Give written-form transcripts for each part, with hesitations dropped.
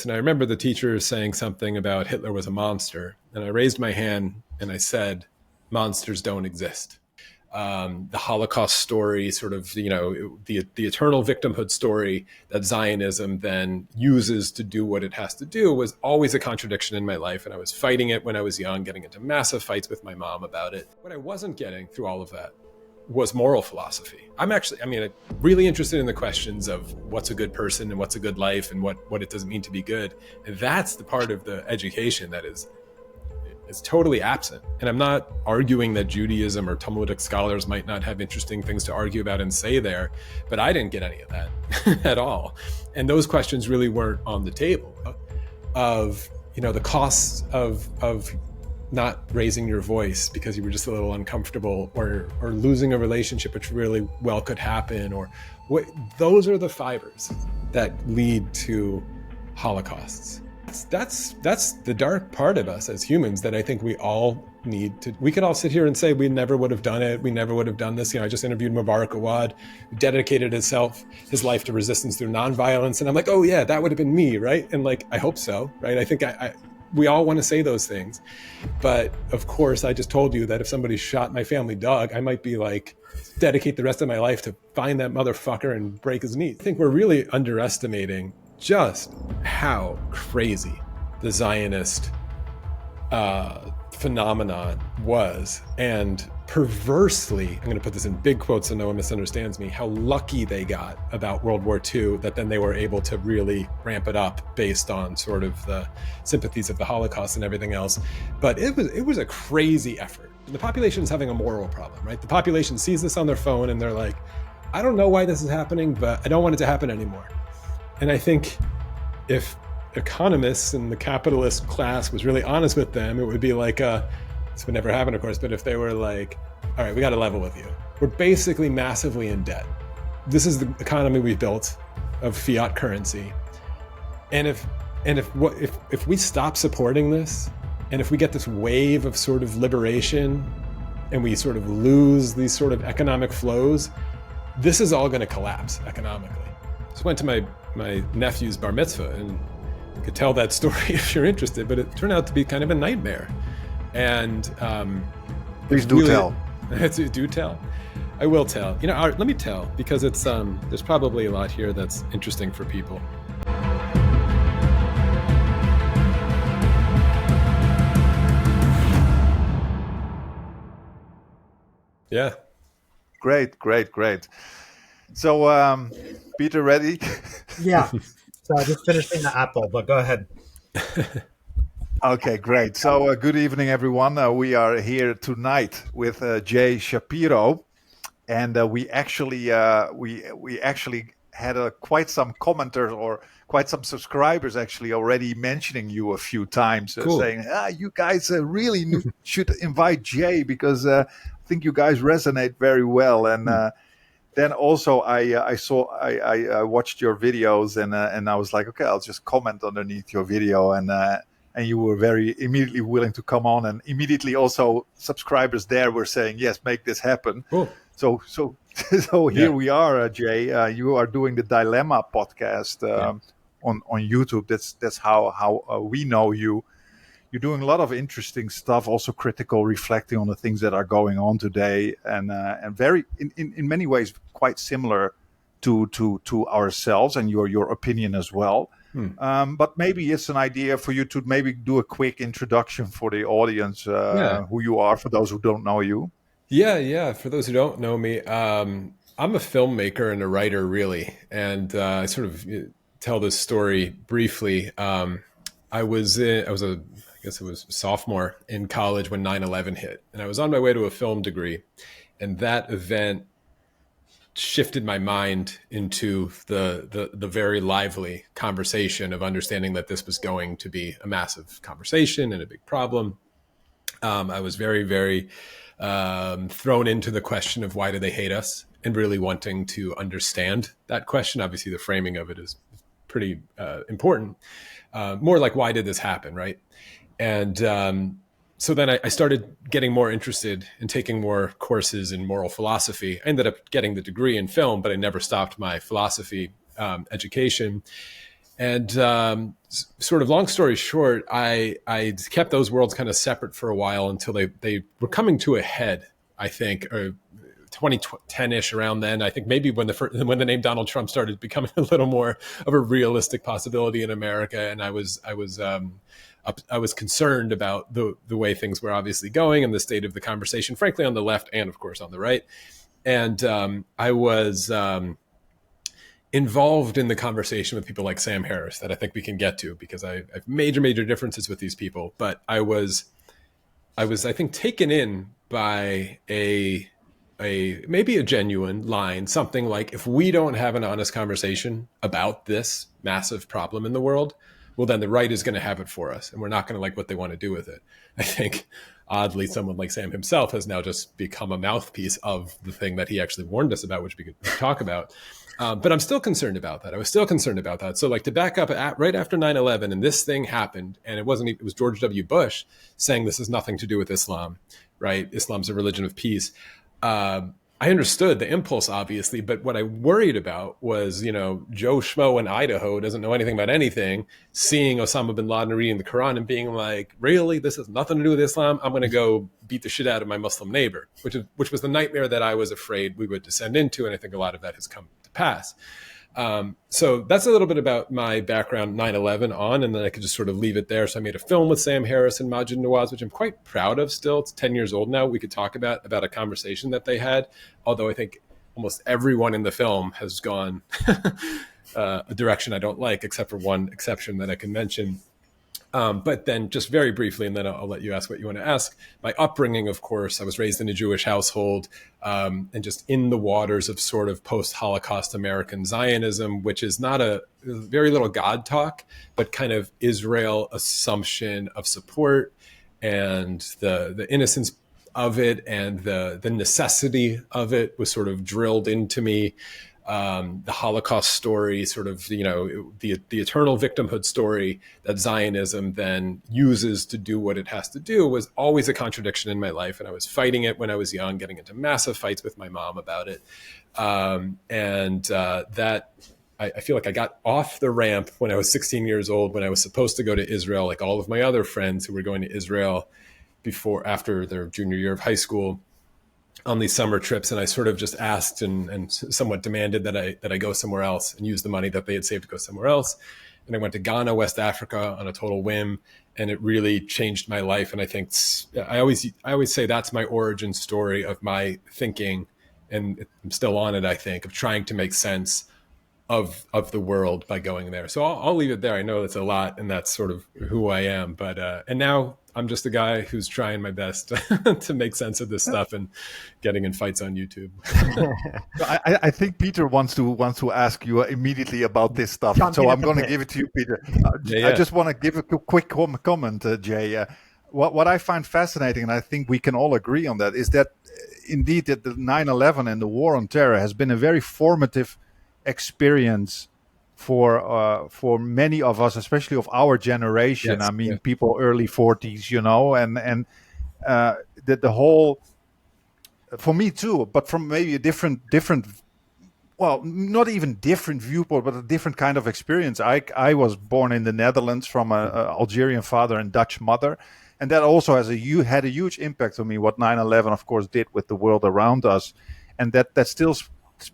And I remember the teacher saying something about Hitler was a monster. And I raised my hand and I said, monsters don't exist. The Holocaust story, sort of, the eternal victimhood story that Zionism then uses to do what it has to do, was always a contradiction in my life. And I was fighting it when I was young, getting into massive fights with my mom about it. What I wasn't getting through all of that was moral philosophy. I'm really interested in the questions of what's a good person and what's a good life and what it doesn't mean to be good. And that's the part of the education that is totally absent. And I'm not arguing that Judaism or Talmudic scholars might not have interesting things to argue about and say there, but I didn't get any of that at all. And those questions really weren't on the table of, the costs of not raising your voice because you were just a little uncomfortable, or losing a relationship, which really well could happen, or what. Those are the fibers that lead to holocausts. That's the dark part of us as humans that I think we all need to. We could all sit here and say we never would have done it. We never would have done this. I just interviewed Mubarak Awad, who dedicated his life to resistance through nonviolence, and I'm like, oh yeah, that would have been me, right? And I hope so, right? I think we all want to say those things. But of course, I just told you that if somebody shot my family dog, I might be dedicate the rest of my life to find that motherfucker and break his knee. I think we're really underestimating just how crazy the Zionist phenomenon was. And perversely, I'm going to put this in big quotes so no one misunderstands me, how lucky they got about World War II, that then they were able to really ramp it up based on sort of the sympathies of the Holocaust and everything else. But it was a crazy effort. The population is having a moral problem, right? The population sees this on their phone and they're like, I don't know why this is happening, but I don't want it to happen anymore. And I think if economists and the capitalist class was really honest with them, it would be this would never happen, of course, but if they were like, all right, we got to level with you. We're basically massively in debt. This is the economy we built of fiat currency. And if we stop supporting this, and if we get this wave of sort of liberation and we sort of lose these sort of economic flows, this is all going to collapse economically. Just went to my nephew's bar mitzvah, and you could tell that story if you're interested, but it turned out to be kind of a nightmare. And please do tell. Do tell. I will tell. Let me tell, because it's there's probably a lot here that's interesting for people. Yeah. Great. So, Peter, ready? Yeah. So I just finished the apple, but go ahead. Okay, great. So good evening, everyone. We are here tonight with Jay Shapiro, and we actually had quite some commenters or quite some subscribers actually already mentioning you a few times, cool. Saying, you guys really should invite Jay because I think you guys resonate very well. And then also I watched your videos and I was like, okay, I'll just comment underneath your video, and you were very immediately willing to come on, and immediately also subscribers there were saying, yes, make this happen. Cool. So here we are, Jay. You are doing the Dilemma podcast on YouTube. That's how we know you. You're doing a lot of interesting stuff, also critical, reflecting on the things that are going on today, and very in many ways quite similar to ourselves and your opinion as well. But maybe it's an idea for you to maybe do a quick introduction for the audience, who you are, for those who don't know you. Yeah. For those who don't know me, I'm a filmmaker and a writer, really. And I sort of tell this story briefly. I was a sophomore in college when 9/11 hit. And I was on my way to a film degree. And that event shifted my mind into the very lively conversation of understanding that this was going to be a massive conversation and a big problem. I was very, very thrown into the question of why do they hate us, and really wanting to understand that question. Obviously, the framing of it is pretty important. More like, why did this happen, right? And so then I started getting more interested in taking more courses in moral philosophy. I ended up getting the degree in film, but I never stopped my philosophy education. And sort of long story short, I kept those worlds kind of separate for a while until they were coming to a head, I think, or 2010-ish, around then. I think maybe when the name Donald Trump started becoming a little more of a realistic possibility in America, and I was concerned about the way things were obviously going and the state of the conversation, frankly, on the left and of course on the right. And I was involved in the conversation with people like Sam Harris that I think we can get to, because I have major differences with these people. But I was I think taken in by maybe a genuine line, something like, if we don't have an honest conversation about this massive problem in the world, well, then the right is going to have it for us, and we're not going to like what they want to do with it. I think, oddly, someone like Sam himself has now just become a mouthpiece of the thing that he actually warned us about, which we could talk about. But I'm still concerned about that. I was still concerned about that. So, like, to back up, right after 9/11, and this thing happened, and it was George W. Bush saying this has nothing to do with Islam, right? Islam's a religion of peace. I understood the impulse, obviously, but what I worried about was, Joe Schmo in Idaho doesn't know anything about anything, seeing Osama bin Laden reading the Quran and being like, really, this has nothing to do with Islam? I'm going to go beat the shit out of my Muslim neighbor, which was the nightmare that I was afraid we would descend into. And I think a lot of that has come to pass. So that's a little bit about my background 9/11 on, and then I could just sort of leave it there. So I made a film with Sam Harris and Majid Nawaz, which I'm quite proud of still. It's 10 years old now. We could talk about a conversation that they had, although I think almost everyone in the film has gone a direction I don't like, except for one exception that I can mention. But then just very briefly, and then I'll let you ask what you want to ask. My upbringing, of course, I was raised in a Jewish household, and just in the waters of sort of post-Holocaust American Zionism, which is not very little God talk, but kind of Israel assumption of support, and the innocence of it and the necessity of it was sort of drilled into me. The Holocaust story, sort of, the eternal victimhood story that Zionism then uses to do what it has to do, was always a contradiction in my life. And I was fighting it when I was young, getting into massive fights with my mom about it. That I feel like I got off the ramp when I was 16 years old, when I was supposed to go to Israel, like all of my other friends who were going to Israel after their junior year of high school, on these summer trips. And I sort of just asked and somewhat demanded that I go somewhere else and use the money that they had saved to go somewhere else. And I went to Ghana, West Africa, on a total whim, and it really changed my life. And I think I always say that's my origin story of my thinking, and I'm still on it, I think, of trying to make sense of the world by going there. So I'll leave it there. I know that's a lot, and that's sort of who I am. But and now I'm just a guy who's trying my best to make sense of this stuff and getting in fights on YouTube. I think Peter wants to ask you immediately about this stuff. So I'm going to give it to you, Peter. I just want to give a quick comment, Jay. What I find fascinating, and I think we can all agree on that, is that indeed that the 9/11 and the war on terror has been a very formative experience for many of us, especially of our generation. Yes, I mean, people early 40s, and the whole, for me too, but from maybe a different, well, not even different viewpoint, but a different kind of experience. I was born in the Netherlands from an Algerian father and Dutch mother, and that also had a huge impact on me, what 9/11 of course did with the world around us, and that still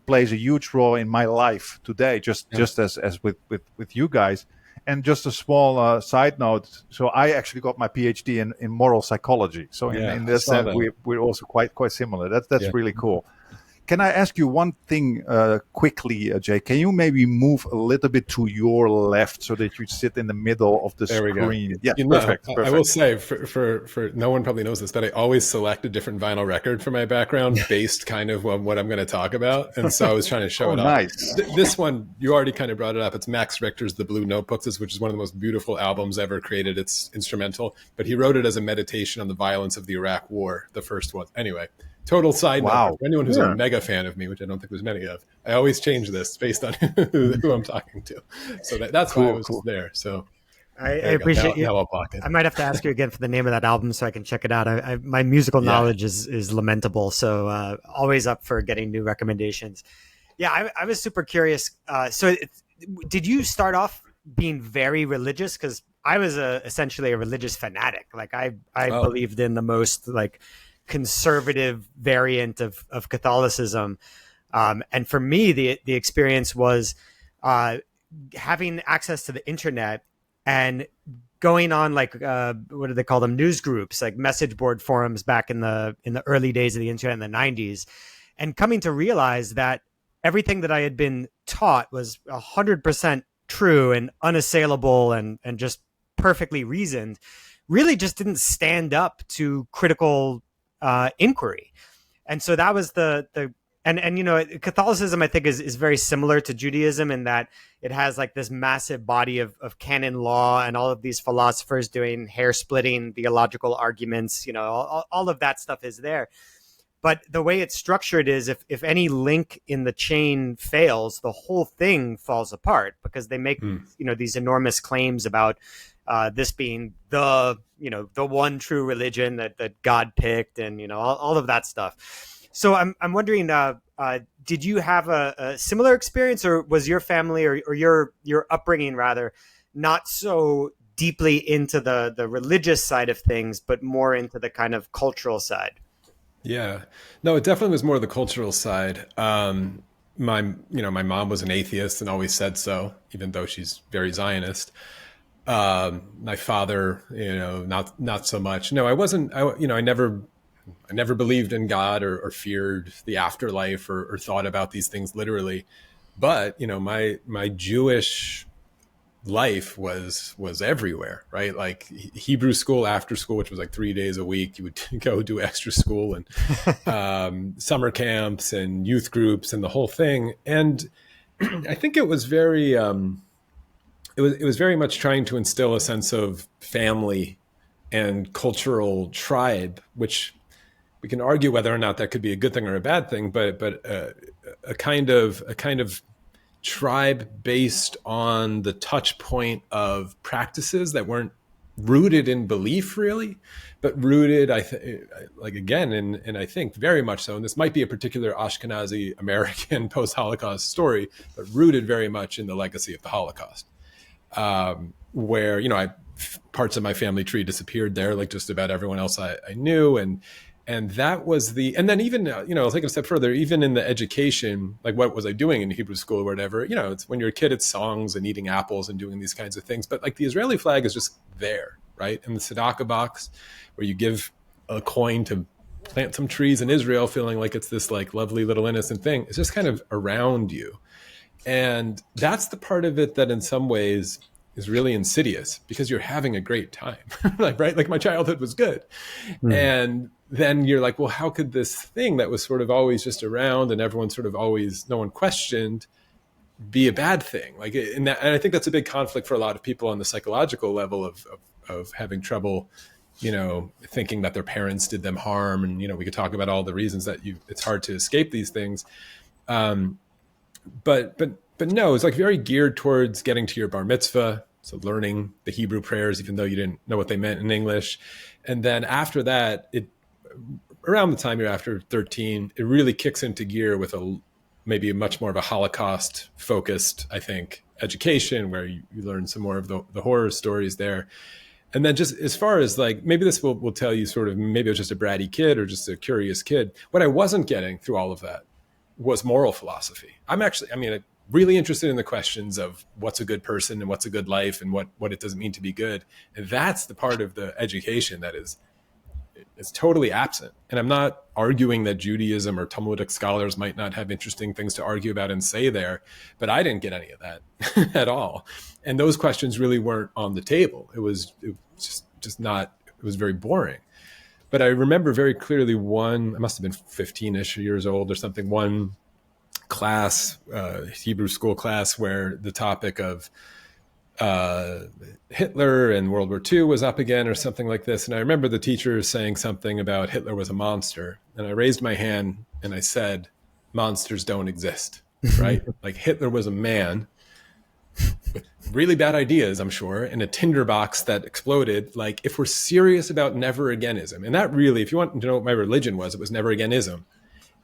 plays a huge role in my life today, just as with you guys. And just a small side note, so I actually got my PhD in moral psychology, so in this sense we're also quite similar. That's really cool. Can I ask you one thing quickly, Jay? Can you maybe move a little bit to your left so that you sit in the middle of the screen? Yeah, perfect. I will say, for no one probably knows this, but I always select a different vinyl record for my background based kind of on what I'm going to talk about. And so I was trying to show it off. Nice. This one, you already kind of brought it up. It's Max Richter's The Blue Notebooks, which is one of the most beautiful albums ever created. It's instrumental, but he wrote it as a meditation on the violence of the Iraq War, the first one. Anyway. Total side note, for anyone who's a mega fan of me, which I don't think there's many of, I always change this based on who I'm talking to. So that's why I was there. So I appreciate you. Now I'll pocket. I might have to ask you again for the name of that album so I can check it out. My musical knowledge is lamentable, so always up for getting new recommendations. Yeah, I was super curious. So did you start off being very religious, because I was essentially a religious fanatic. Like I believed in the most like conservative variant of Catholicism. And for me, the experience was having access to the internet and going on like what do they call them, news groups, like message board forums back in the early days of the internet in the 90s, and coming to realize that everything that I had been taught was 100% true and unassailable and just perfectly reasoned, really just didn't stand up to critical inquiry. And so that was the and you know, Catholicism I think is very similar to Judaism in that it has like this massive body of canon law and all of these philosophers doing hair splitting theological arguments, you know, all of that stuff is there. But the way it's structured is if any link in the chain fails, the whole thing falls apart, because they make you know, these enormous claims about this being the one true religion that God picked, and you know, all of that stuff. So I'm wondering, did you have a similar experience, or was your family or your upbringing rather not so deeply into the religious side of things, but more into the kind of cultural side? Yeah, no, it definitely was more the cultural side. My mom was an atheist and always said so, even though she's very Zionist. My father, you know, not so much. No, I wasn't. I never believed in God or feared the afterlife or thought about these things literally. But you know, my Jewish life was everywhere, right? Like Hebrew school after school, which was like 3 days a week. You would go do extra school and summer camps and youth groups and the whole thing. And I think it was very it was very much trying to instill a sense of family and cultural tribe, which we can argue whether or not that could be a good thing or a bad thing, but a kind of tribe based on the touch point of practices that weren't rooted in belief really, but rooted, and I think very much so, and this might be a particular Ashkenazi American post-Holocaust story, but rooted very much in the legacy of the Holocaust, where, you know, parts of my family tree disappeared there, like just about everyone else I knew. And that was and then even, you know, I'll take it a step further, even in the education, like what was I doing in Hebrew school or whatever, you know, it's when you're a kid, it's songs and eating apples and doing these kinds of things. But like the Israeli flag is just there, right? In the tzedakah box where you give a coin to plant some trees in Israel, feeling like it's this like lovely little innocent thing. It's just kind of around you. And that's the part of it that in some ways is really insidious, because you're having a great time, like, right? Like my childhood was good. And then you're like, well, how could this thing that was sort of always just around and everyone sort of always, no one questioned, be a bad thing? Like, and I think that's a big conflict for a lot of people on the psychological level of having trouble, you know, thinking that their parents did them harm. And, you know, we could talk about all the reasons that it's hard to escape these things. But no, it's like very geared towards getting to your bar mitzvah. So learning the Hebrew prayers, even though you didn't know what they meant in English. And then after that, around the time you're after 13, it really kicks into gear with maybe much more of a Holocaust focused, I think, education, where you learn some more of the horror stories there. And then just as far as like, maybe this will tell you sort of, maybe I was just a bratty kid or just a curious kid. What I wasn't getting through all of that was moral philosophy. I'm really interested in the questions of what's a good person and what's a good life and what it doesn't mean to be good. And that's the part of the education that is totally absent. And I'm not arguing that Judaism or Talmudic scholars might not have interesting things to argue about and say there, but I didn't get any of that at all. And those questions really weren't on the table. It was just not, it was very boring. But I remember very clearly I must have been 15-ish years old or something, one class, Hebrew school class, where the topic of Hitler and World War II was up again or something like this. And I remember the teacher saying something about Hitler was a monster. And I raised my hand and I said, monsters don't exist, right? Like Hitler was a man with really bad ideas, I'm sure, in a tinderbox that exploded. Like if we're serious about never againism, and that really, if you want to know what my religion was, it was never againism.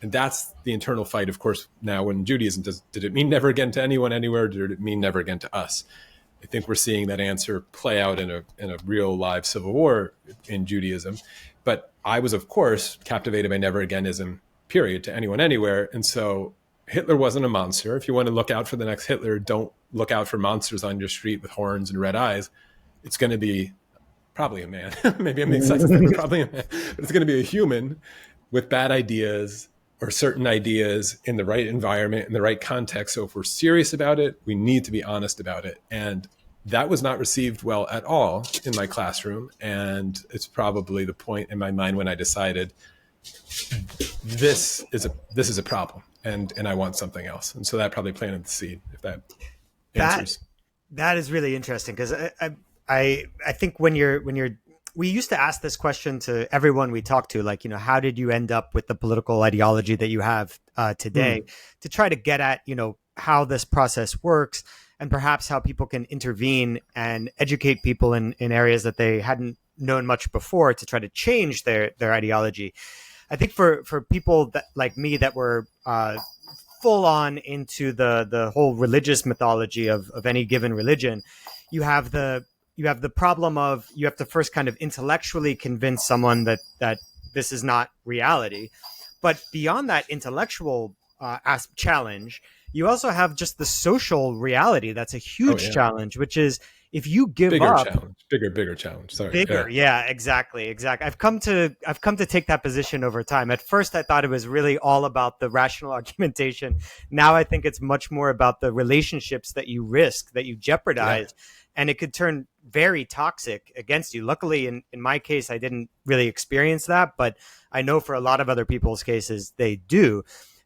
And that's the internal fight, of course, now in Judaism. Did it mean never again to anyone, anywhere? Or did it mean never again to us? I think we're seeing that answer play out in a real live civil war in Judaism. But I was, of course, captivated by never againism, period, to anyone, anywhere. And so Hitler wasn't a monster. If you want to look out for the next Hitler, don't look out for monsters on your street with horns and red eyes. It's going to be probably a man. Maybe I'm being sexist, but probably a man. But it's going to be a human with bad ideas or certain ideas in the right environment, in the right context. So if we're serious about it, we need to be honest about it. And that was not received well at all in my classroom. And it's probably the point in my mind when I decided this is a problem and I want something else. And so that probably planted the seed, if that answers. That is really interesting, because I think when you're we used to ask this question to everyone we talked to, like, how did you end up with the political ideology that you have today, to try to get at, how this process works and perhaps how people can intervene and educate people in areas that they hadn't known much before to try to change their ideology. I think for people that like me that were full on into the whole religious mythology of any given religion, you have the problem of you have to first kind of intellectually convince someone that this is not reality. But beyond that intellectual challenge, you also have just the social reality. That's a huge challenge, which is if you give up, bigger challenge. Sorry. Bigger. Yeah, exactly. I've come to take that position over time. At first, I thought it was really all about the rational argumentation. Now I think it's much more about the relationships that you risk, that you jeopardize. Yeah. And it could turn very toxic against you. Luckily, in my case, I didn't really experience that, but I know for a lot of other people's cases, they do.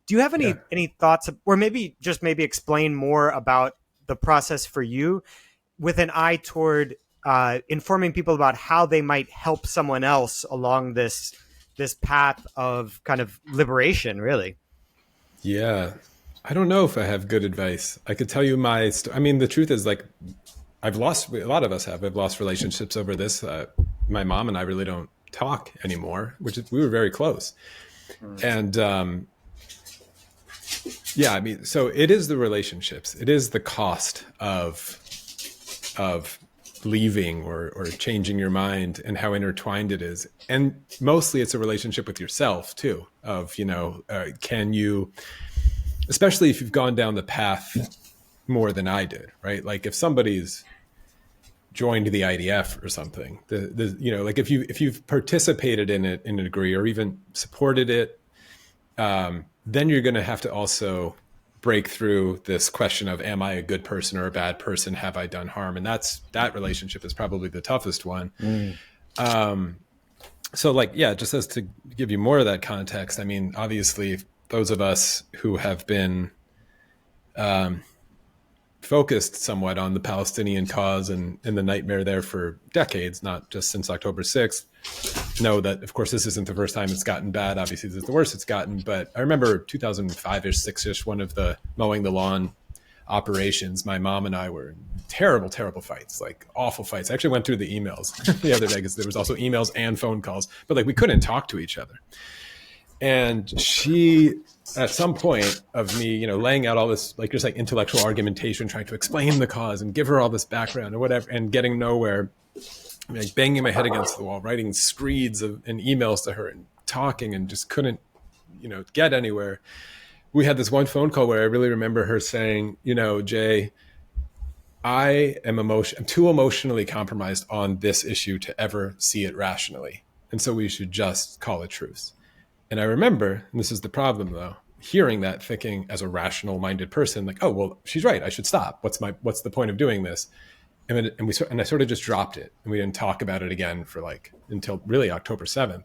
Do you have any thoughts, or maybe explain more about the process for you with an eye toward informing people about how they might help someone else along this path of kind of liberation, really? Yeah. I don't know if I have good advice. I could tell you the truth is, like, a lot of us have lost relationships over this. My mom and I really don't talk anymore, we were very close. And so it is the relationships. It is the cost of leaving or changing your mind and how intertwined it is. And mostly it's a relationship with yourself too, of, can you, especially if you've gone down the path more than I did, right? Like if somebody's joined the IDF or something, like if you've participated in it in a degree or even supported it, then you're going to have to also break through this question of, am I a good person or a bad person? Have I done harm? And that relationship is probably the toughest one. So just as to give you more of that context, I mean, obviously those of us who have been focused somewhat on the Palestinian cause and the nightmare there for decades, not just since October 6th, know that, of course, this isn't the first time it's gotten bad. Obviously, this is the worst it's gotten. But I remember 2005-ish, 6-ish, one of the mowing the lawn operations, my mom and I were in terrible, terrible fights, like awful fights. I actually went through the emails the other day because there was also emails and phone calls, but like we couldn't talk to each other. And she, at some point of me, laying out all this, like just like intellectual argumentation, trying to explain the cause and give her all this background or whatever, and getting nowhere, like banging my head against the wall, writing screeds and emails to her and talking and just couldn't, get anywhere. We had this one phone call where I really remember her saying, Jay, I'm too emotionally compromised on this issue to ever see it rationally. And so we should just call it truce. And I remember, and this is the problem though, hearing that, thinking as a rational minded person, like, oh, well, she's right. I should stop. What's the point of doing this? And I sort of just dropped it, and we didn't talk about it again for until really October 7th.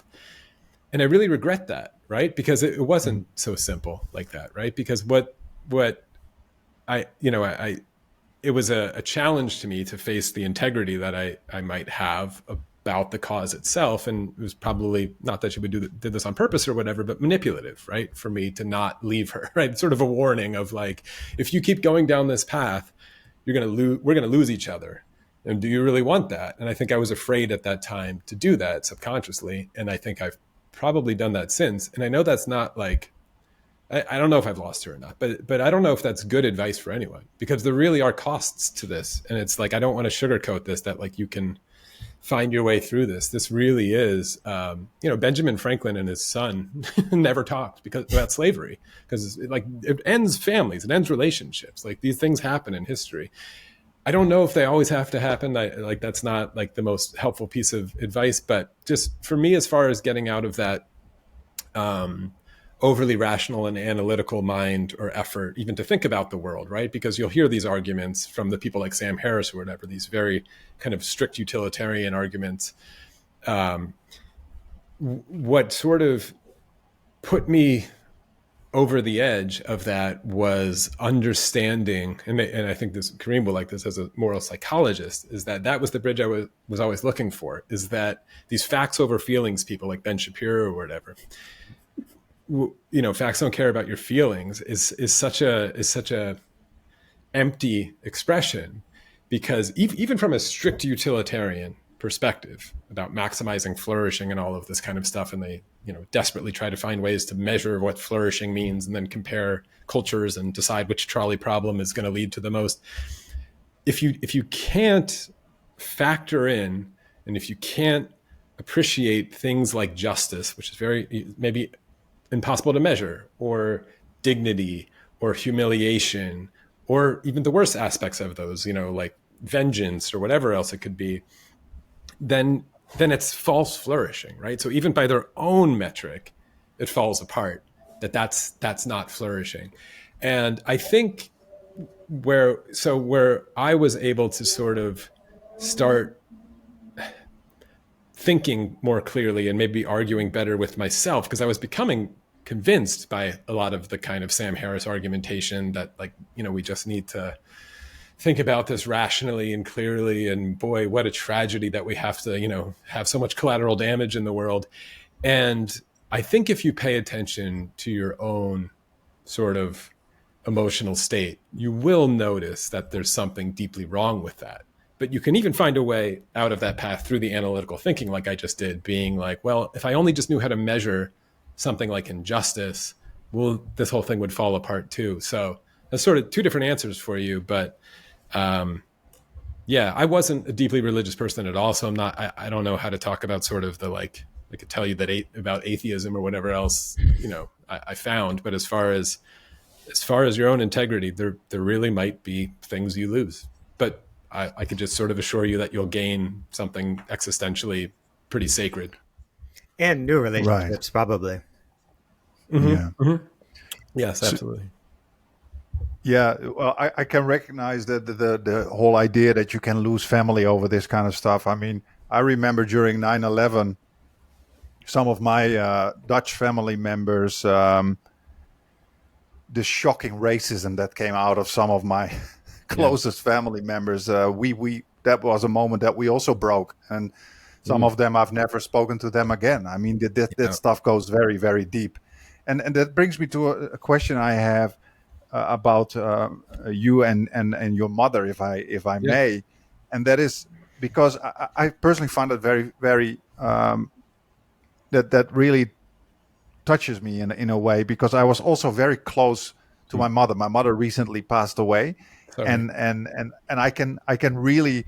And I really regret that, right? Because it wasn't so simple like that, right? Because it was a challenge to me to face the integrity that I might have about the cause itself. And it was probably not that she did this on purpose or whatever, but manipulative, right? For me to not leave her, right? Sort of a warning of like, if you keep going down this path, we're going to lose each other. And do you really want that? And I think I was afraid at that time to do that subconsciously. And I think I've probably done that since. And I know that's not like I don't know if I've lost her or not, but I don't know if that's good advice for anyone, because there really are costs to this. And it's like, I don't want to sugarcoat this, that like you can find your way through this. This really is, Benjamin Franklin and his son never talked about slavery, because it ends families, it ends relationships. Like these things happen in history. I don't know if they always have to happen. That's not like the most helpful piece of advice, but just for me, as far as getting out of that, overly rational and analytical mind or effort even to think about the world, right? Because you'll hear these arguments from the people like Sam Harris or whatever, these very kind of strict utilitarian arguments. What sort of put me over the edge of that was understanding, and I think Kareem will like this as a moral psychologist, is that was the bridge I was always looking for, is that these facts over feelings people like Ben Shapiro or whatever, facts don't care about your feelings is such a empty expression, because even from a strict utilitarian perspective about maximizing flourishing and all of this kind of stuff, and they desperately try to find ways to measure what flourishing means and then compare cultures and decide which trolley problem is going to lead to the most. If you can't factor in, and if you can't appreciate things like justice, which is very maybe impossible to measure, or dignity, or humiliation, or even the worst aspects of those, like vengeance or whatever else it could be, then it's false flourishing, right? So even by their own metric, it falls apart. That's not flourishing. And I think where I was able to sort of start thinking more clearly and maybe arguing better with myself, because I was becoming convinced by a lot of the kind of Sam Harris argumentation that we just need to think about this rationally and clearly, and boy, what a tragedy that we have to have so much collateral damage in the world. And I think if you pay attention to your own sort of emotional state, you will notice that there's something deeply wrong with that. But you can even find a way out of that path through the analytical thinking, like I just did, being like, well, if I only just knew how to measure something like injustice, well, this whole thing would fall apart too. So that's sort of two different answers for you. But I wasn't a deeply religious person at all. So I don't know how to talk about sort of the, I could tell you that about atheism or whatever else, I found. But as far as your own integrity, there really might be things you lose. But I could just sort of assure you that you'll gain something existentially pretty sacred. And new relationships, probably. Mm-hmm. Yeah. Mm-hmm. Yes, absolutely. Yeah, well, I can recognize that the whole idea that you can lose family over this kind of stuff. I mean, I remember during 9/11, some of my Dutch family members, the shocking racism that came out of some of my closest family members. We that was a moment that we also broke, and some of them I've never spoken to them again. I mean, that stuff goes very, very deep, and that brings me to a question I have about you and your mother, if I may, and that is because I personally find it very, very that really touches me in a way, because I was also very close to my mother. My mother recently passed away. Sorry. And I can really,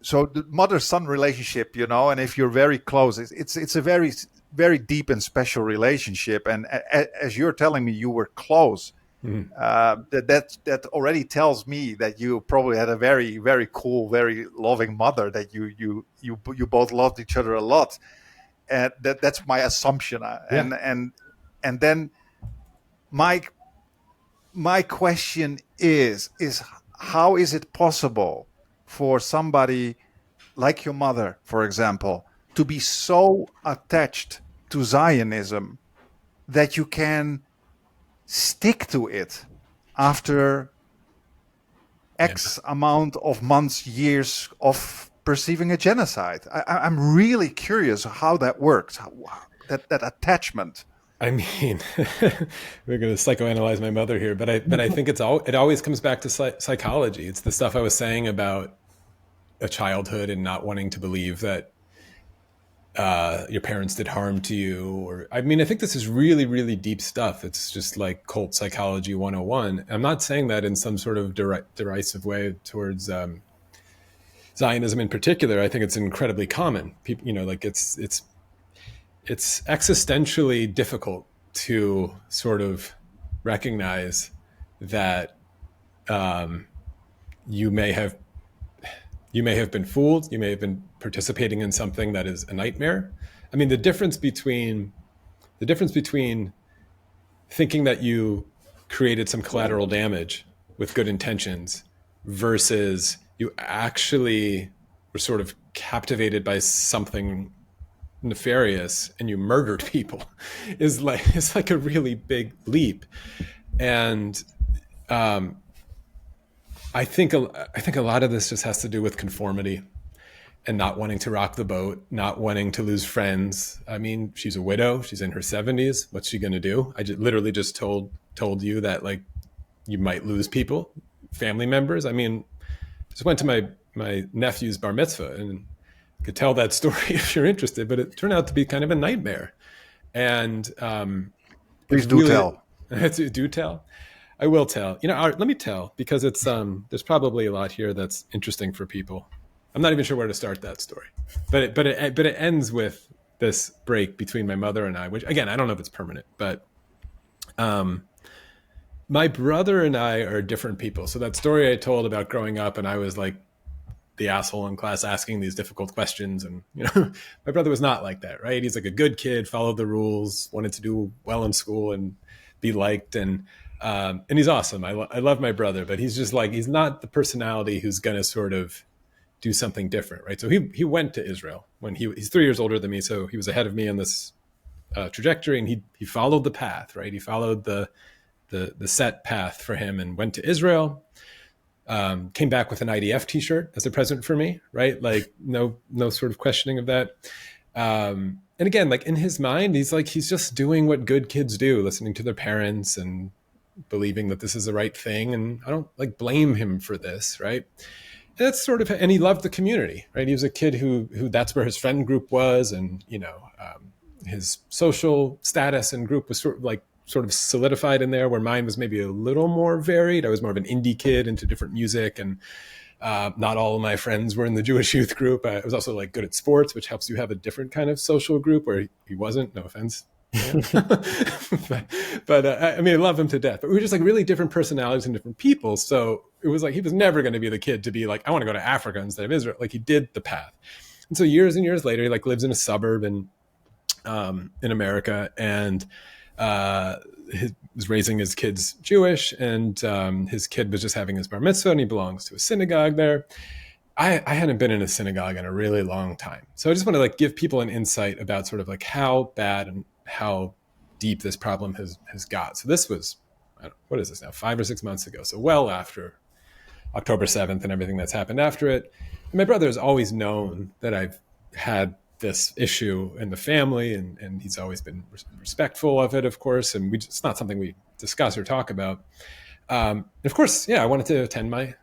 so the mother-son relationship, and if you're very close, it's a very, very deep and special relationship. And as you're telling me, you were close. That already tells me that you probably had a very, very cool, very loving mother, that you both loved each other a lot. And that's my assumption. And then my question is how is it possible for somebody like your mother, for example, to be so attached to Zionism that you can stick to it after X amount of months, years of perceiving a genocide? I'm really curious how that works, that attachment. I mean, we're going to psychoanalyze my mother here, but I think it always comes back to psychology. It's the stuff I was saying about a childhood and not wanting to believe that your parents did harm to you, or I mean, I think this is really, really deep stuff. It's just like cult psychology 101. I'm not saying that in some sort of derisive way towards Zionism in particular. I think it's incredibly common. People, like it's existentially difficult to sort of recognize that you may have been fooled. You may have been participating in something that is a nightmare. I mean, the difference between thinking that you created some collateral damage with good intentions versus you actually were sort of captivated by something nefarious and you murdered people is like a really big leap. And I think a lot of this just has to do with conformity and not wanting to rock the boat, not wanting to lose friends. I mean, she's a widow. She's in her 70s. What's she going to do? I literally just told you that like you might lose people, family members. I mean, just went to my nephew's bar mitzvah and could tell that story if you're interested, but it turned out to be kind of a nightmare. And please do tell. Do tell. I will tell. Let me tell, because it's there's probably a lot here that's interesting for people. I'm not even sure where to start that story, but it ends with this break between my mother and I, which again I don't know if it's permanent, but my brother and I are different people. So that story I told about growing up and I was like the asshole in class asking these difficult questions, and my brother was not like that, right? He's like a good kid, followed the rules, wanted to do well in school and be liked, and he's awesome. I love my brother, but he's just like, he's not the personality who's going to sort of do something different, right? So he went to Israel when he's 3 years older than me, so he was ahead of me on this trajectory, and he followed the path, right? He followed the set path for him and went to Israel. Came back with an IDF T-shirt as a present for me, right? Like no sort of questioning of that. And again, like in his mind, he's just doing what good kids do, listening to their parents and believing that this is the right thing. And I don't like blame him for this, right? And that's sort of, and he loved the community, right? He was a kid who that's where his friend group was, and his social status and group was sort of solidified in there, where mine was maybe a little more varied. I was more of an indie kid into different music, and not all of my friends were in the Jewish youth group. I was also like good at sports, which helps you have a different kind of social group, where he wasn't, no offense. but I mean, I love him to death, but we were just like really different personalities and different people. So it was like, he was never going to be the kid to be like, I want to go to Africa instead of Israel. Like he did the path. And so years and years later, he like lives in a suburb in America, and was raising his kids Jewish, and his kid was just having his bar mitzvah, and he belongs to a synagogue there. I hadn't been in a synagogue in a really long time. So I just want to like give people an insight about sort of like how bad and how deep this problem has got. So this was, what is this now, 5 or 6 months ago. So well after October 7th and everything that's happened after it. And my brother has always known that I've had this issue in the family, and he's always been respectful of it, of course. And it's not something we discuss or talk about. And of course, I wanted to attend my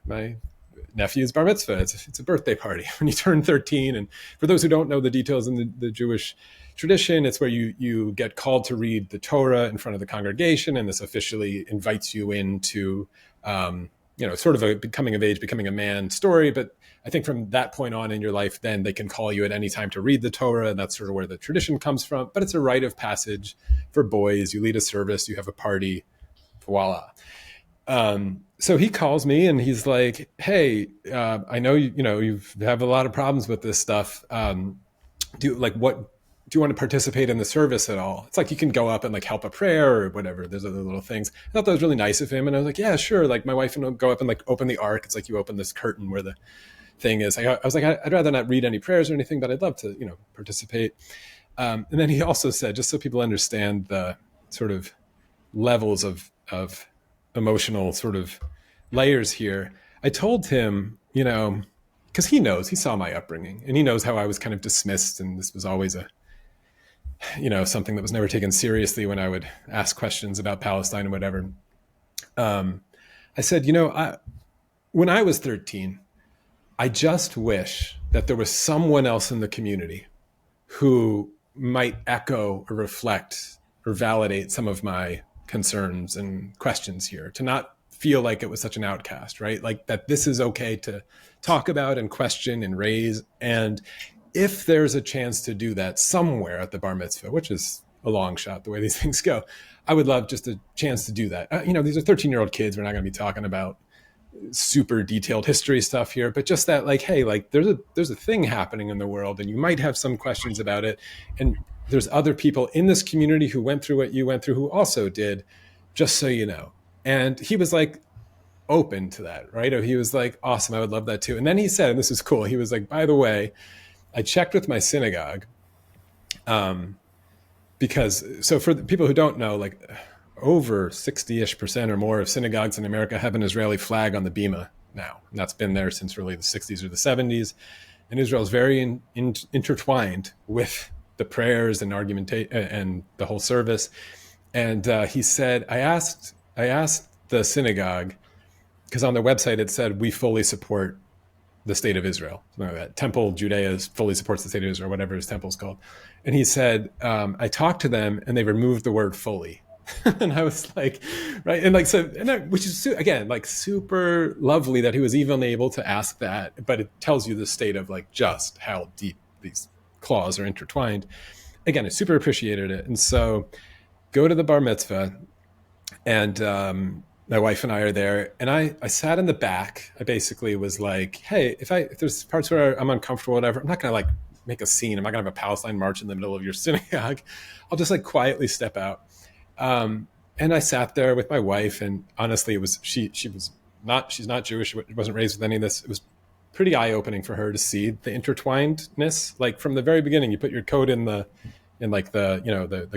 nephew's bar mitzvah. It's a birthday party when you turn 13. And for those who don't know the details in the Jewish tradition, it's where you get called to read the Torah in front of the congregation, and this officially invites you into sort of a becoming of age, becoming a man story. But I think from that point on in your life, then they can call you at any time to read the Torah, and that's sort of where the tradition comes from. But it's a rite of passage for boys. You lead a service, you have a party, voila. So he calls me and he's like, "Hey, I know you have a lot of problems with this stuff. Do you want to participate in the service at all?" It's like you can go up and like help a prayer or whatever. There's other little things. I thought that was really nice of him, and I was like, "Yeah, sure." Like my wife and I'll go up and like open the ark. It's like you open this curtain where the thing is. I was like, I'd rather not read any prayers or anything, but I'd love to, participate. And then he also said, just so people understand the sort of levels of emotional sort of layers here, I told him, because he saw my upbringing, and he knows how I was kind of dismissed, and this was always something that was never taken seriously when I would ask questions about Palestine and whatever. I said, when I was 13, I just wish that there was someone else in the community who might echo or reflect or validate some of my concerns and questions here, to not feel like it was such an outcast, right? Like that this is okay to talk about and question and raise. And if there's a chance to do that somewhere at the bar mitzvah, which is a long shot the way these things go, I would love just a chance to do that. These are 13-year-old kids. We're not going to be talking about super detailed history stuff here, but just that, like, hey, like there's a thing happening in the world and you might have some questions about it. And there's other people in this community who went through what you went through who also did, just so you know. And he was like open to that, right? Or he was like, awesome, I would love that too. And then he said, and this is cool, he was like, by the way, I checked with my synagogue, because, so for the people who don't know, like over 60-ish% or more of synagogues in America have an Israeli flag on the bima now. And that's been there since really the 60s or the 70s. And Israel is very intertwined with the prayers and argumentation and the whole service. And he said, I asked the synagogue, because on their website it said, we fully support the state of Israel. Something like that. Temple Judea fully supports the state of Israel, whatever his temple's called. And he said, I talked to them and they removed the word fully. And I was like, right. And like, so, and that, which is, again, like super lovely that he was even able to ask that, but it tells you the state of like just how deep these claws are intertwined. Again, I super appreciated it. And so go to the bar mitzvah, and my wife and I are there, and I sat in the back. I basically was like, hey, if there's parts where I'm uncomfortable, whatever, I'm not going to like make a scene. I'm not going to have a Palestine march in the middle of your synagogue. I'll just like quietly step out. And I sat there with my wife, and honestly, it was, she's not Jewish. She wasn't raised with any of this. It was pretty eye-opening for her to see the intertwinedness. Like from the very beginning, you put your coat in the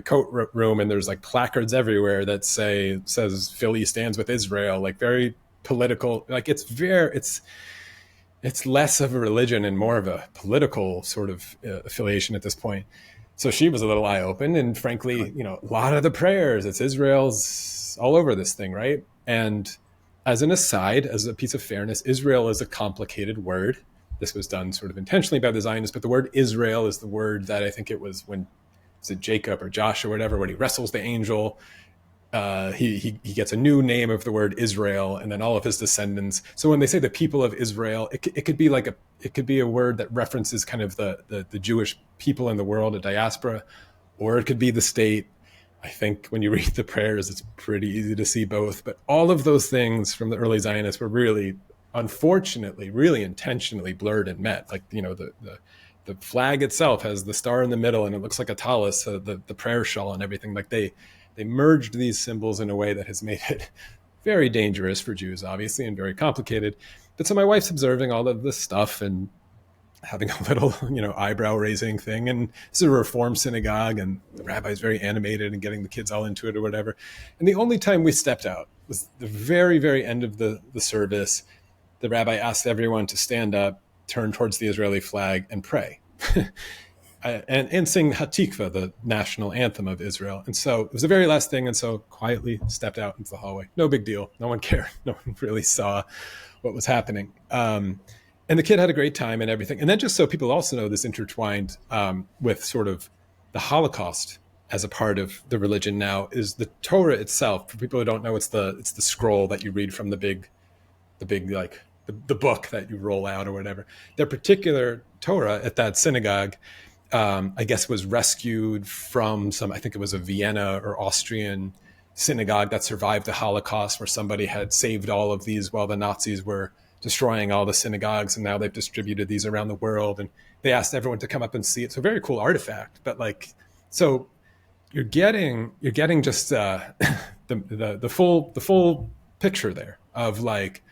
coat room, and there's like placards everywhere that says Philly stands with Israel, like very political. Like it's less of a religion and more of a political sort of affiliation at this point. So she was a little eye open, and frankly, a lot of the prayers, it's Israel's all over this thing, right? And as an aside, as a piece of fairness, Israel is a complicated word. This was done sort of intentionally by the Zionists, but the word Israel is the word that I think it was when, is it Jacob or Joshua or whatever, when he wrestles the angel, he gets a new name of the word Israel, and then all of his descendants. So when they say the people of Israel, it could be a word that references kind of the Jewish people in the world, a diaspora, or it could be the state. I think when you read the prayers, it's pretty easy to see both. But all of those things from the early Zionists were really, unfortunately, really intentionally blurred and met. Like, the flag itself has the star in the middle, and it looks like a tallis, the prayer shawl and everything. Like they merged these symbols in a way that has made it very dangerous for Jews, obviously, and very complicated. But so my wife's observing all of this stuff and having a little, eyebrow raising thing. And this is a Reform synagogue, and the rabbi's very animated and getting the kids all into it or whatever. And the only time we stepped out was the very, very end of the service. The rabbi asked everyone to stand up, turn towards the Israeli flag, and pray. and sing Hatikva, the national anthem of Israel. And so it was the very last thing, and so quietly stepped out into the hallway. No big deal. No one cared. No one really saw what was happening. And the kid had a great time and everything. And then just so people also know, this intertwined with sort of the Holocaust as a part of the religion now is the Torah itself. For people who don't know, it's the scroll that you read from the big like the book that you roll out or whatever. Their particular Torah at that synagogue, I guess, was rescued from I think it was a Vienna or Austrian synagogue that survived the Holocaust, where somebody had saved all of these while the Nazis were destroying all the synagogues, and now they've distributed these around the world, and they asked everyone to come up and see it. So very cool artifact. But like, so you're getting just the full picture there of like,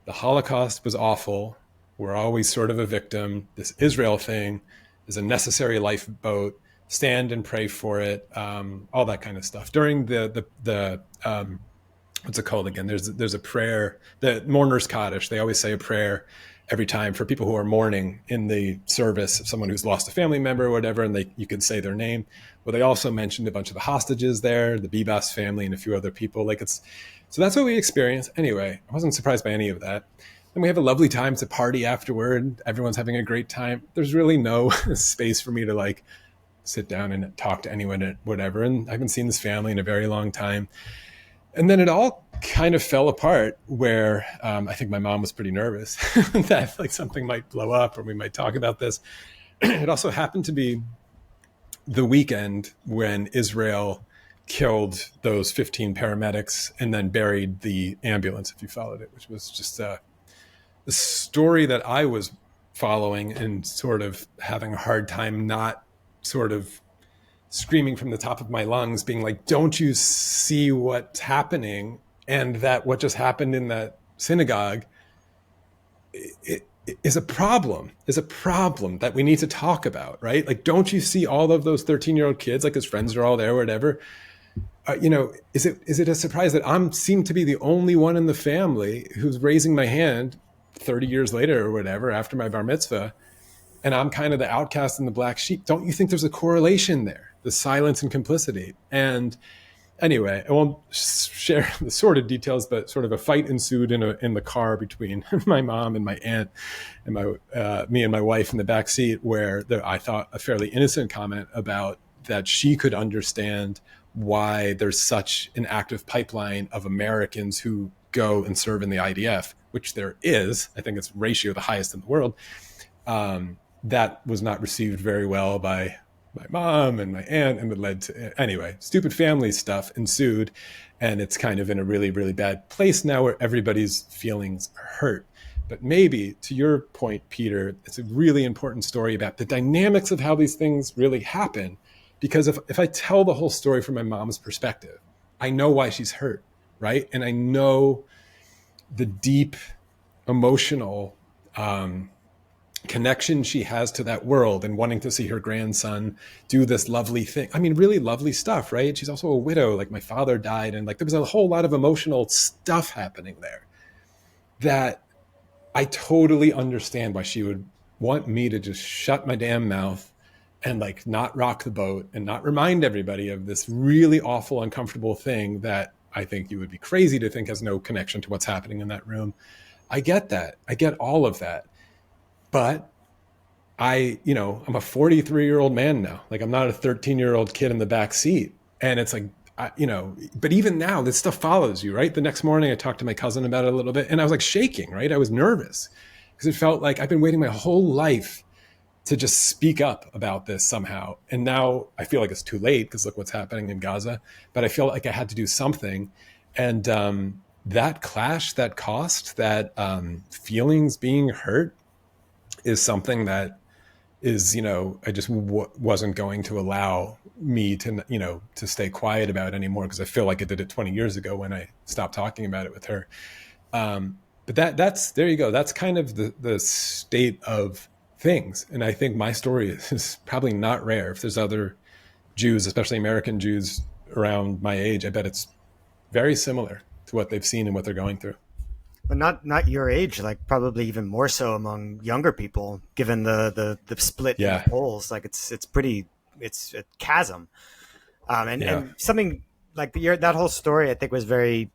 the Holocaust was awful. We're always sort of a victim. This Israel thing is a necessary lifeboat. Stand and pray for it. All that kind of stuff. During the what's it called again? There's a prayer, the mourner's Kaddish. They always say a prayer every time for people who are mourning in the service of someone who's lost a family member or whatever, and you could say their name. Well, they also mentioned a bunch of the hostages there, the Bibas family and a few other people. So that's what we experienced. Anyway, I wasn't surprised by any of that. And we have a lovely time. It's a party afterward. Everyone's having a great time. There's really no space for me to like sit down and talk to anyone at whatever. And I haven't seen this family in a very long time. And then it all kind of fell apart where I think my mom was pretty nervous that like something might blow up or we might talk about this. It also happened to be the weekend when Israel killed those 15 paramedics and then buried the ambulance, if you followed it, which was just a story that I was following and sort of having a hard time not sort of screaming from the top of my lungs, being like, don't you see what's happening? And that what just happened in that synagogue is a problem that we need to talk about, right? Like, don't you see all of those 13-year-old kids, like his friends are all there or whatever? Is it a surprise that I seem to be the only one in the family who's raising my hand 30 years later or whatever, after my bar mitzvah, and I'm kind of the outcast and the black sheep? Don't you think there's a correlation there? The silence and complicity. And anyway, I won't share the sordid details, but sort of a fight ensued in the car between my mom and my aunt and me and my wife in the back seat, where I thought a fairly innocent comment about that she could understand why there's such an active pipeline of Americans who go and serve in the IDF, which there is. I think it's ratio the highest in the world. That was not received very well by my mom and my aunt, and it led to, anyway, stupid family stuff ensued. And it's kind of in a really, really bad place now where everybody's feelings are hurt. But maybe to your point, Peter, it's a really important story about the dynamics of how these things really happen. Because if I tell the whole story from my mom's perspective, I know why she's hurt, right? And I know the deep emotional connection she has to that world and wanting to see her grandson do this lovely thing. I mean, really lovely stuff, right? She's also a widow, like my father died. And like there was a whole lot of emotional stuff happening there that I totally understand why she would want me to just shut my damn mouth and like not rock the boat and not remind everybody of this really awful, uncomfortable thing that I think you would be crazy to think has no connection to what's happening in that room. I get that. I get all of that. But I'm a 43-year-old man now. Like I'm not a 13-year-old kid in the back seat. And it's like, but even now this stuff follows you, right? The next morning I talked to my cousin about it a little bit and I was like shaking, right? I was nervous because it felt like I've been waiting my whole life to just speak up about this somehow. And now I feel like it's too late because look what's happening in Gaza, but I feel like I had to do something. And that clash, that cost, that feelings being hurt is something that is, I just wasn't going to allow me to, to stay quiet about anymore because I feel like I did it 20 years ago when I stopped talking about it with her. But that's, there you go. That's kind of the state of things. And I think my story is probably not rare. If there's other Jews, especially American Jews around my age, I bet it's very similar to what they've seen and what they're going through. But not your age, like probably even more so among younger people, given the split in the polls. Like it's a chasm. And something like that whole story, I think, was very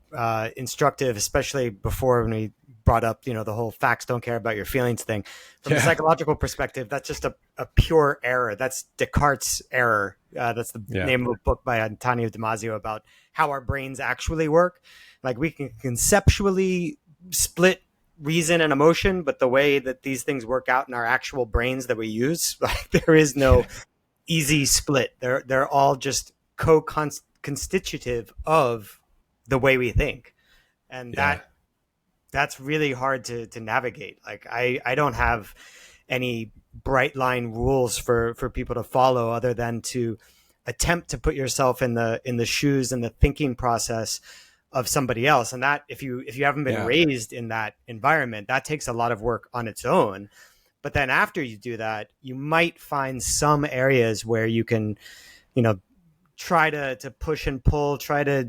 instructive, especially before when we brought up, the whole facts don't care about your feelings thing. From a psychological perspective, that's just a pure error. That's Descartes' error. That's the name of a book by Antonio Damasio about how our brains actually work. Like we can conceptually split reason and emotion, but the way that these things work out in our actual brains that we use, like there is no easy split. They're all just co-constitutive of the way we think. And that's really hard to navigate. Like I don't have any bright line rules for people to follow other than to attempt to put yourself in the shoes and the thinking process of somebody else. And that if you haven't been raised in that environment, that takes a lot of work on its own. But then after you do that, you might find some areas where you can, try to push and pull, try to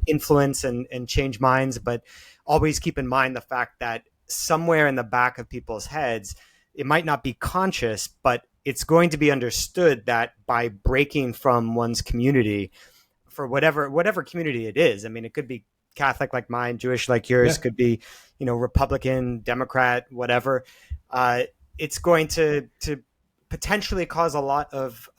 influence and change minds, but always keep in mind the fact that somewhere in the back of people's heads, it might not be conscious, but it's going to be understood that by breaking from one's community, for whatever community it is. I mean, it could be Catholic like mine, Jewish like yours, could be, Republican, Democrat, whatever. It's going to potentially cause a lot of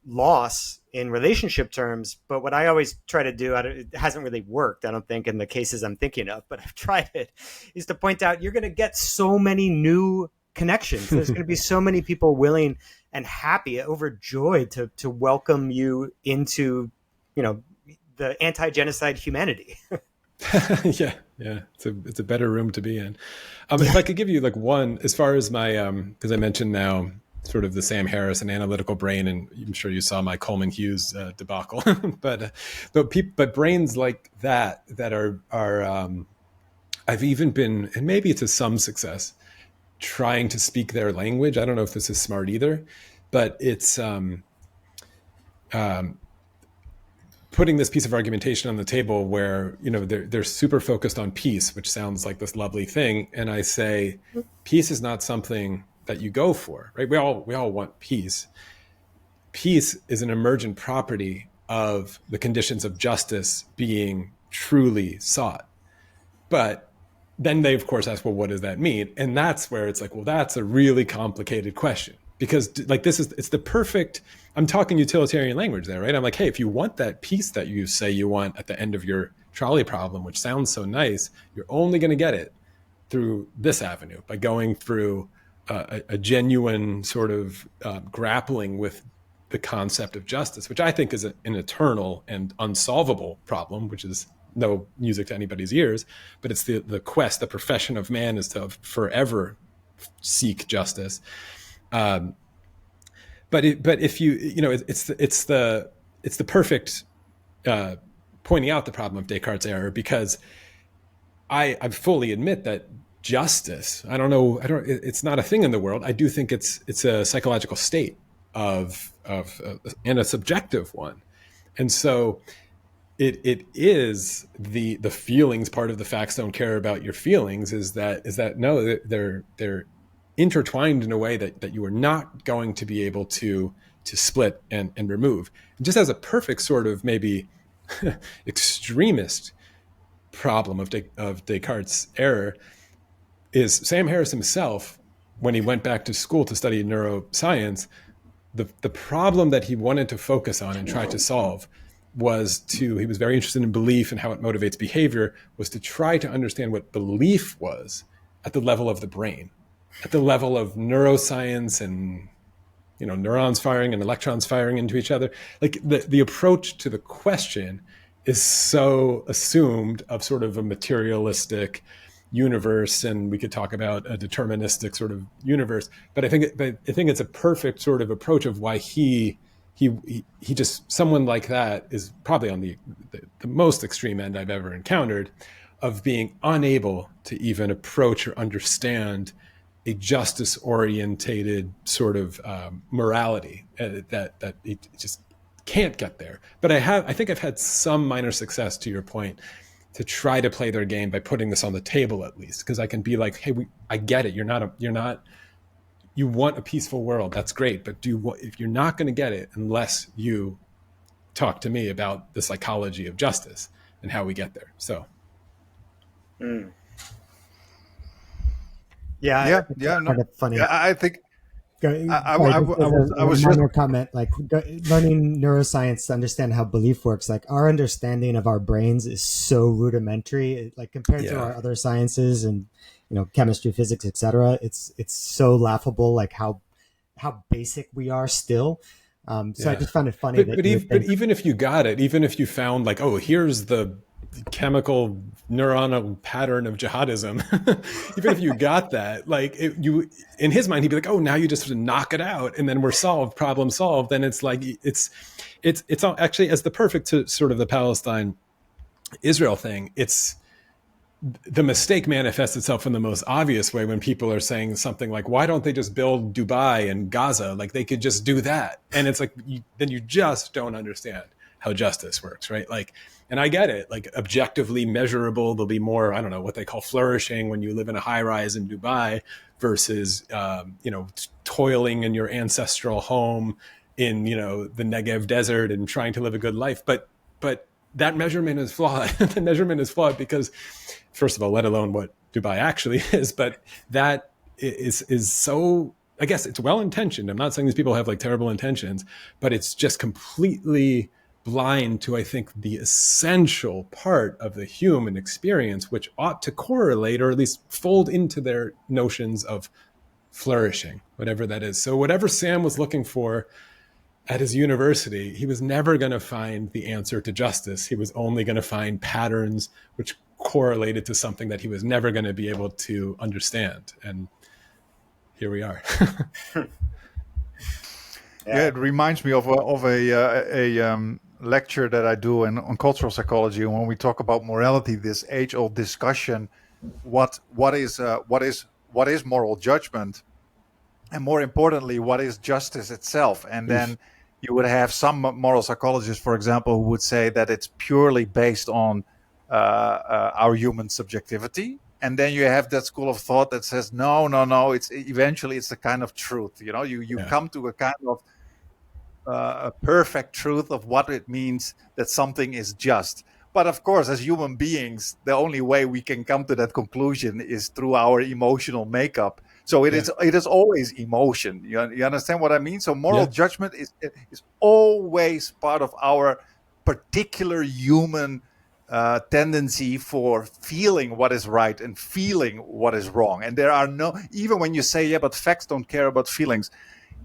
loss in relationship terms. But what I always try to do, it hasn't really worked, I don't think, in the cases I'm thinking of, but I've tried it, is to point out you're going to get so many new connections. There's going to be so many people willing and happy, overjoyed to welcome you into, the anti-genocide humanity. yeah. It's a better room to be in. If I could give you like one, as far as my, because I mentioned now sort of the Sam Harris and analytical brain, and I'm sure you saw my Coleman Hughes debacle, but brains like that are I've even been, and maybe to some success, trying to speak their language. I don't know if this is smart either, but it's putting this piece of argumentation on the table where, they're super focused on peace, which sounds like this lovely thing. And I say, peace is not something that you go for, right? We all want peace. Peace is an emergent property of the conditions of justice being truly sought. But then they, of course, ask, well, what does that mean? And that's where it's like, well, that's a really complicated question. Because like it's the perfect, I'm talking utilitarian language there, right? I'm like, hey, if you want that peace that you say you want at the end of your trolley problem, which sounds so nice, you're only going to get it through this avenue, by going through a genuine sort of grappling with the concept of justice, which I think is an eternal and unsolvable problem, which is no music to anybody's ears, but it's the quest, the profession of man is to forever seek justice. But if it's the perfect pointing out the problem of Descartes' error, because I fully admit that justice, it's not a thing in the world. I do think it's a psychological state of and a subjective one, and so it is the feelings part of the facts don't care about your feelings. Is that no, they're intertwined in a way that you are not going to be able to split and remove. And just as a perfect sort of maybe extremist problem of Descartes' error is Sam Harris himself, when he went back to school to study neuroscience, the problem that he wanted to focus on and try to solve he was very interested in belief and how it motivates behavior, was to try to understand what belief was at the level of the brain, at the level of neuroscience and neurons firing and electrons firing into each other. Like the approach to the question is so assumed of sort of a materialistic universe, and we could talk about a deterministic sort of universe. But I think it's a perfect sort of approach of why he just, someone like that is probably on the most extreme end I've ever encountered, of being unable to even approach or understand a justice orientated sort of morality that it just can't get there. But I think I've had some minor success, to your point, to try to play their game by putting this on the table at least, because I can be like, hey, I get it. You want a peaceful world. That's great. But if you're not going to get it unless you talk to me about the psychology of justice and how we get there. So. Yeah. No, funny. Yeah, I think I was minor comment, like learning neuroscience to understand how belief works. Like our understanding of our brains is so rudimentary, like compared to our other sciences and chemistry, physics, etc. It's so laughable, like how basic we are still. So I just found it funny. But even if you got it, even if you found like, oh, here's the chemical neuronal pattern of jihadism, even if you got that, like in his mind, he'd be like, oh, now you just sort of knock it out and then we're solved, problem solved. Then it's like, it's actually, as the perfect to sort of the Palestine Israel thing, it's the mistake manifests itself in the most obvious way when people are saying something like, why don't they just build Dubai and Gaza? Like they could just do that. And it's like, then you just don't understand how justice works, right? Like, and I get it, like objectively measurable, there'll be more, I don't know, what they call flourishing when you live in a high rise in Dubai versus, toiling in your ancestral home in, the Negev desert and trying to live a good life. But that measurement is flawed. The measurement is flawed because, first of all, let alone what Dubai actually is, but that is so I guess it's well-intentioned. I'm not saying these people have like terrible intentions, but it's just completely blind to, I think, the essential part of the human experience, which ought to correlate or at least fold into their notions of flourishing, whatever that is. So whatever Sam was looking for at his university, he was never going to find the answer to justice. He was only going to find patterns which correlated to something that he was never going to be able to understand. And here we are. Yeah, it reminds me of a lecture that I do on cultural psychology. And when we talk about morality, this age-old discussion, what is moral judgment, and more importantly, what is justice itself? And then you would have some moral psychologists, for example, who would say that it's purely based on our human subjectivity. And then you have that school of thought that says, no, it's eventually it's a kind of truth. You know, you come to a kind of a perfect truth of what it means that something is just. But of course, as human beings, the only way we can come to that conclusion is through our emotional makeup. So it is always emotion. You understand what I mean? So moral judgment is always part of our particular human tendency for feeling what is right and feeling what is wrong. And there are no, even when you say, but facts don't care about feelings,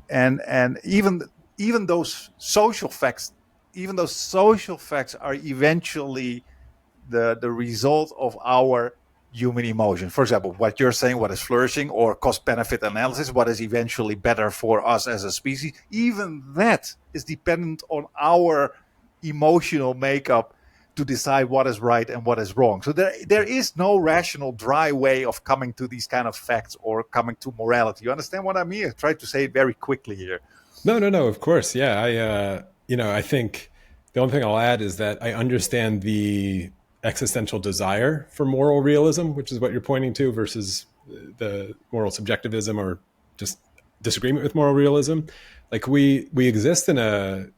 and even those social facts are eventually the result of our human emotion. For example, what you're saying, what is flourishing, or cost-benefit analysis, what is eventually better for us as a species, even that is dependent on our emotional makeup to decide what is right and what is wrong. So there is no rational, dry way of coming to these kind of facts or coming to morality. You understand what I mean? I tried to say it very quickly here. No, of course. Yeah. I think the only thing I'll add is that I understand the existential desire for moral realism, which is what you're pointing to, versus the moral subjectivism or just disagreement with moral realism. Like we exist in a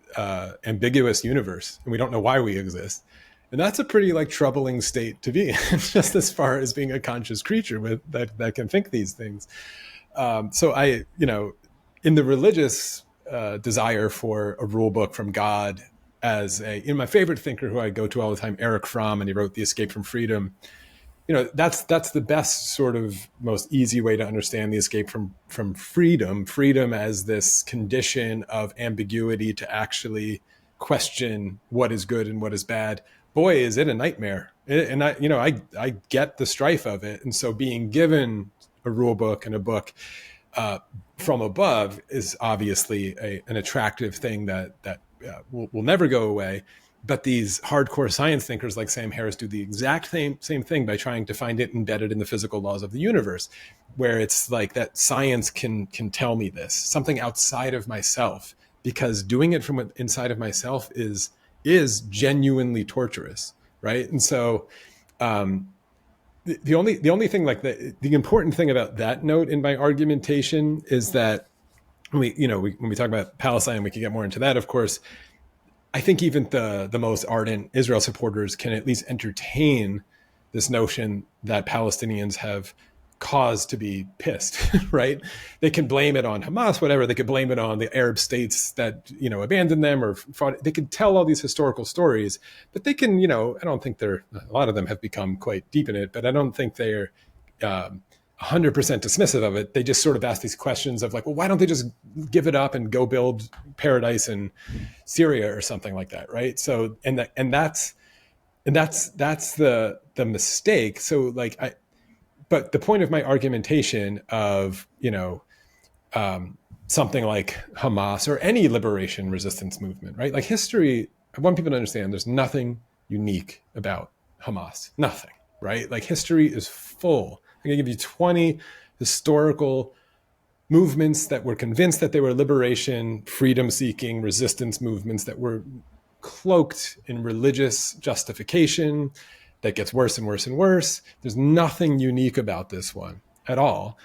ambiguous universe, and we don't know why we exist. And that's a pretty like troubling state to be in, just as far as being a conscious creature with that can think these things. So I, in the religious desire for a rule book from God, as my favorite thinker who I go to all the time, Erich Fromm, and he wrote The Escape from Freedom. That's the best sort of most easy way to understand the escape from freedom as this condition of ambiguity to actually question what is good and what is bad. Boy, is it a nightmare. And I get the strife of it. And so being given a rule book and a book from above is obviously an attractive thing that will never go away. But these hardcore science thinkers like Sam Harris do the exact same thing by trying to find it embedded in the physical laws of the universe, where it's like that science can tell me this, something outside of myself, because doing it from inside of myself is genuinely torturous, right? And so the only thing, like the important thing about that note in my argumentation is that when we talk about Palestine, we can get more into that, of course. I think even the most ardent Israel supporters can at least entertain this notion that Palestinians have cause to be pissed, right? They can blame it on Hamas, whatever. They could blame it on the Arab states that, abandoned them or fought. They could tell all these historical stories, but they can, I don't think a lot of them have become quite deep in it, but I don't think they're 100% dismissive of it. They just sort of ask these questions of like, well, why don't they just give it up and go build paradise in Syria or something like that, right? So, that's the mistake. So but the point of my argumentation of, something like Hamas or any liberation resistance movement, right? Like history, I want people to understand there's nothing unique about Hamas, nothing, right? Like history is full. I'm going to give you 20 historical movements that were convinced that they were liberation, freedom-seeking, resistance movements that were cloaked in religious justification that gets worse and worse and worse. There's nothing unique about this one at all.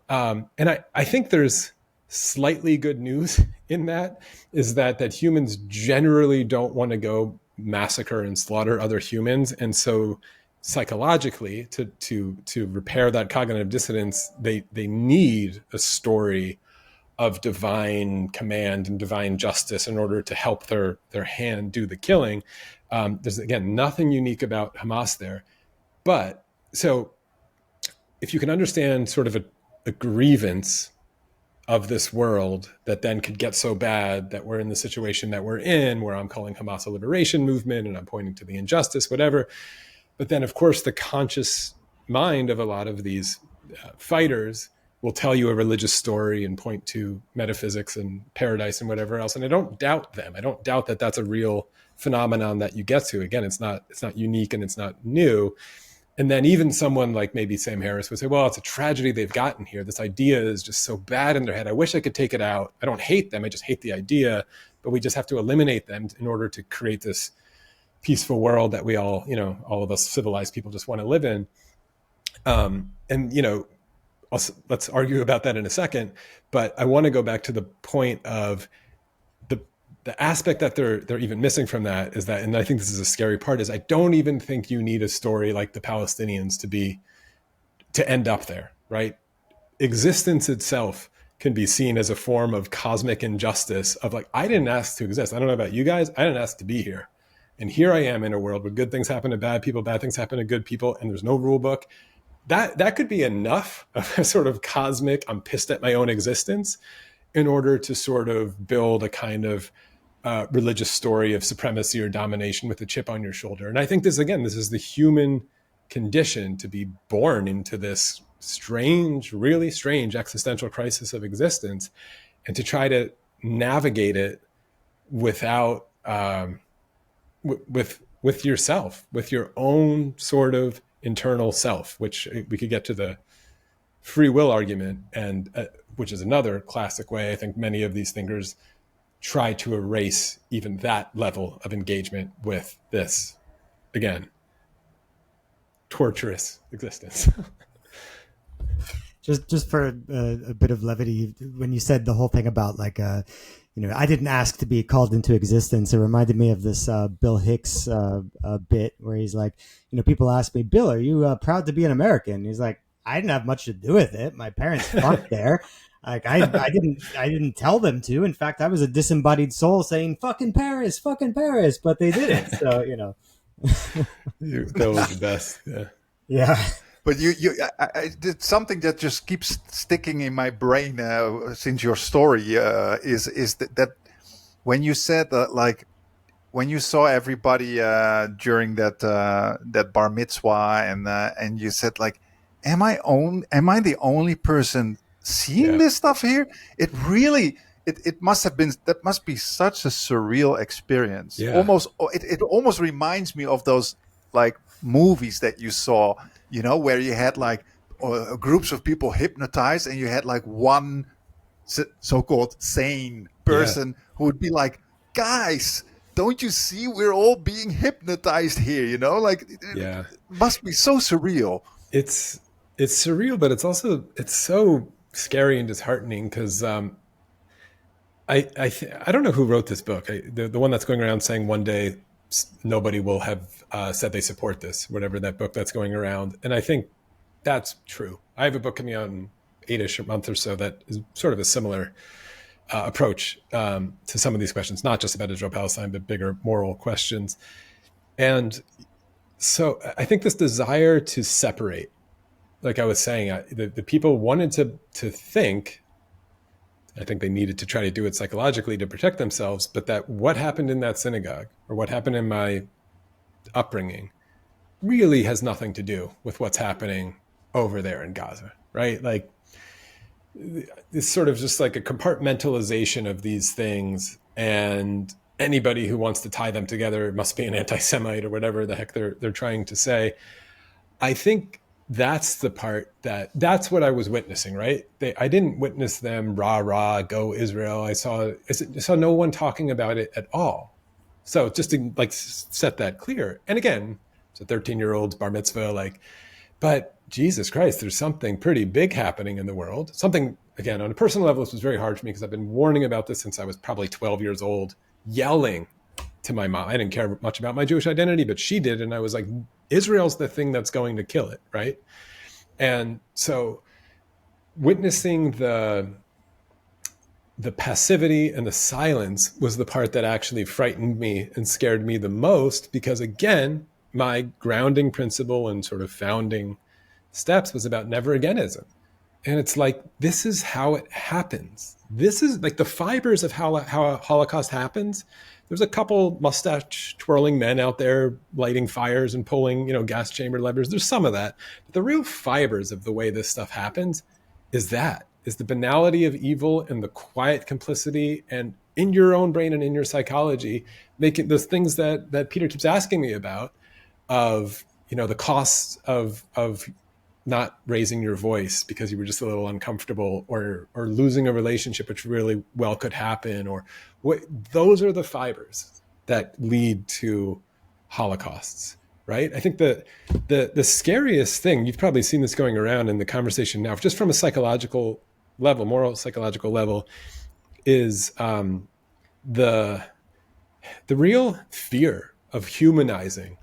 And I think there's slightly good news in that, is that humans generally don't want to go massacre and slaughter other humans. And so psychologically, to repair that cognitive dissonance, they need a story of divine command and divine justice in order to help their hand do the killing. There's, again, nothing unique about Hamas there. But so if you can understand sort of a grievance of this world that then could get so bad that we're in the situation that we're in, where I'm calling Hamas a liberation movement and I'm pointing to the injustice, whatever. But then, of course, the conscious mind of a lot of these fighters will tell you a religious story and point to metaphysics and paradise and whatever else. And I don't doubt them. I don't doubt that that's a real phenomenon that you get to. Again, it's not unique and it's not new. And then even someone like maybe Sam Harris would say, well, it's a tragedy they've gotten here. This idea is just so bad in their head. I wish I could take it out. I don't hate them. I just hate the idea. But we just have to eliminate them in order to create this peaceful world that we all, all of us civilized people just want to live in. And, let's argue about that in a second. But I want to go back to the point of the aspect that they're even missing from that is that, and I think this is a scary part, is I don't even think you need a story like the Palestinians to end up there, right? Existence itself can be seen as a form of cosmic injustice of like, I didn't ask to exist. I don't know about you guys. I didn't ask to be here. And here I am in a world where good things happen to bad people, bad things happen to good people, and there's no rule book. That could be enough of a sort of cosmic, I'm pissed at my own existence, in order to sort of build a kind of religious story of supremacy or domination with a chip on your shoulder. And I think this is the human condition, to be born into this strange, really strange existential crisis of existence, and to try to navigate it without, with yourself, with your own sort of internal self, which we could get to the free will argument, and which is another classic way I think many of these thinkers try to erase even that level of engagement with this, again, torturous existence. just for a bit of levity, when you said the whole thing about like, I didn't ask to be called into existence, it reminded me of this Bill Hicks bit where he's like, people ask me, Bill, are you proud to be an American? He's like, I didn't have much to do with it. My parents fucked there. Like I didn't tell them to. In fact, I was a disembodied soul saying "fucking Paris," but they didn't. So that was the best. Yeah. Yeah. But I did something that just keeps sticking in my brain since your story is that when you said that, when you saw everybody during that bar mitzvah and you said like, am I the only person seeing this stuff here? It really it must have been, that must be such a surreal experience. Yeah. It almost reminds me of those like movies that you saw, where you had like groups of people hypnotized and you had like one so-called sane person who would be like, guys, don't you see we're all being hypnotized here? It must be so surreal. It's surreal, but it's so scary and disheartening because I don't know who wrote this book. The one that's going around saying one day nobody will have said they support this, whatever that book that's going around. And I think that's true. I have a book coming out in 8-ish a month or so that is sort of a similar approach to some of these questions, not just about Israel-Palestine, but bigger moral questions. And so I think this desire to separate, like I was saying, the people wanted to think, I think they needed to try to do it psychologically to protect themselves, but that what happened in that synagogue or what happened in my upbringing really has nothing to do with what's happening over there in Gaza, right? Like it's sort of just like a compartmentalization of these things, and anybody who wants to tie them together must be an anti-Semite or whatever the heck they're trying to say. I think that's the part that's what I was witnessing, right? I didn't witness them rah, go Israel. I saw no one talking about it at all. So just to like set that clear. And again, it's a 13-year-old's bar mitzvah, but Jesus Christ, there's something pretty big happening in the world. Something, again, on a personal level, this was very hard for me because I've been warning about this since I was probably 12 years old, yelling to my mom. I didn't care much about my Jewish identity, but she did. And I was like, Israel's the thing that's going to kill it, right? And so witnessing the the passivity and the silence was the part that actually frightened me and scared me the most, because again, my grounding principle and sort of founding steps was about never againism. And it's like, this is how it happens. This is like the fibers of how a Holocaust happens. There's a couple mustache twirling men out there lighting fires and pulling, gas chamber levers. There's some of that. But the real fibers of the way this stuff happens is the banality of evil and the quiet complicity, and in your own brain and in your psychology, making those things that Peter keeps asking me about, of, the costs of not raising your voice because you were just a little uncomfortable, or losing a relationship, which really well could happen, or what. Those are the fibers that lead to holocausts, right? I think the scariest thing, you've probably seen this going around in the conversation now, just from a psychological level, moral psychological level, is the real fear of humanizing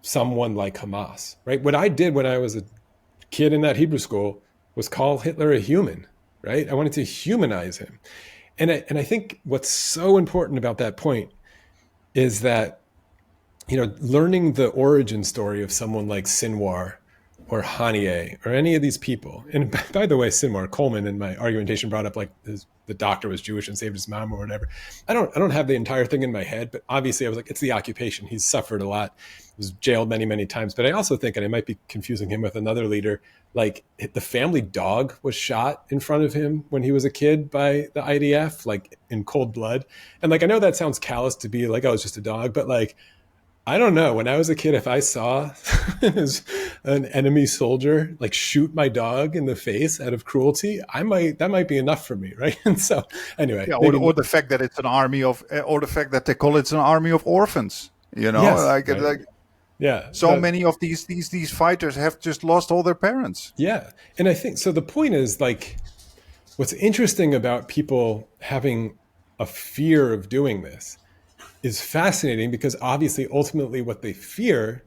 someone like Hamas, right? What I did when I was a kid in that Hebrew school was call Hitler a human, right? I wanted to humanize him. And I think what's so important about that point is that, learning the origin story of someone like Sinwar or Hanieh or any of these people. And by the way, Sinwar, Coleman in my argumentation brought up like the doctor was Jewish and saved his mom or whatever. I don't have the entire thing in my head, but obviously I was like, it's the occupation. He's suffered a lot. He was jailed many, many times. But I also think, and I might be confusing him with another leader, like the family dog was shot in front of him when he was a kid by the IDF, like in cold blood. And like, I know that sounds callous to be like, oh, it's just a dog, but like, I don't know. When I was a kid, if I saw an enemy soldier like shoot my dog in the face out of cruelty, that might be enough for me, right? And so, anyway, yeah, or the fact that it's an army of, or the fact that they call it an army of orphans. Yes, right. Yeah. So many of these fighters have just lost all their parents. Yeah, and I think so. The point is, like, what's interesting about people having a fear of doing this is fascinating, because obviously ultimately what they fear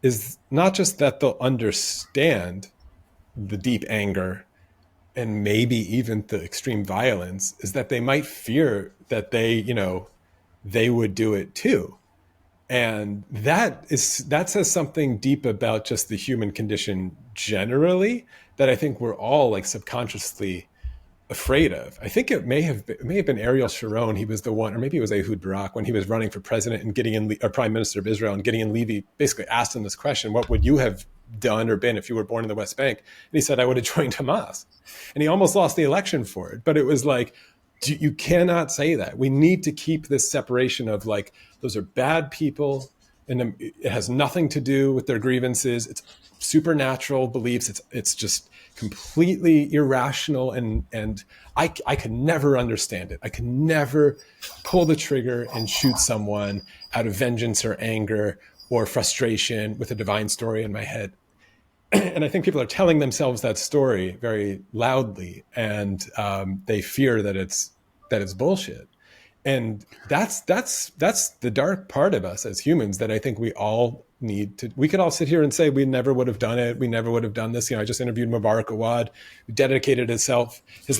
is not just that they'll understand the deep anger and maybe even the extreme violence, is that they might fear that they would do it too. And that says something deep about just the human condition generally, that I think we're all like subconsciously afraid of. I think it may have been Ariel Sharon. He was the one, or maybe it was Ehud Barak, when he was running for president, and or prime minister of Israel, and Gideon Levy basically asked him this question: what would you have done or been if you were born in the West Bank? And he said, I would have joined Hamas. And he almost lost the election for it. But it was like, you cannot say that. We need to keep this separation of like, those are bad people, and it has nothing to do with their grievances. It's supernatural beliefs. It's just completely irrational, and I can never understand it. I can never pull the trigger and shoot someone out of vengeance or anger or frustration with a divine story in my head. And I think people are telling themselves that story very loudly, and they fear that it's bullshit. And that's the dark part of us as humans that I think we all need to. We could all sit here and say we never would have done it. We never would have done this. I just interviewed Mubarak Awad, who dedicated his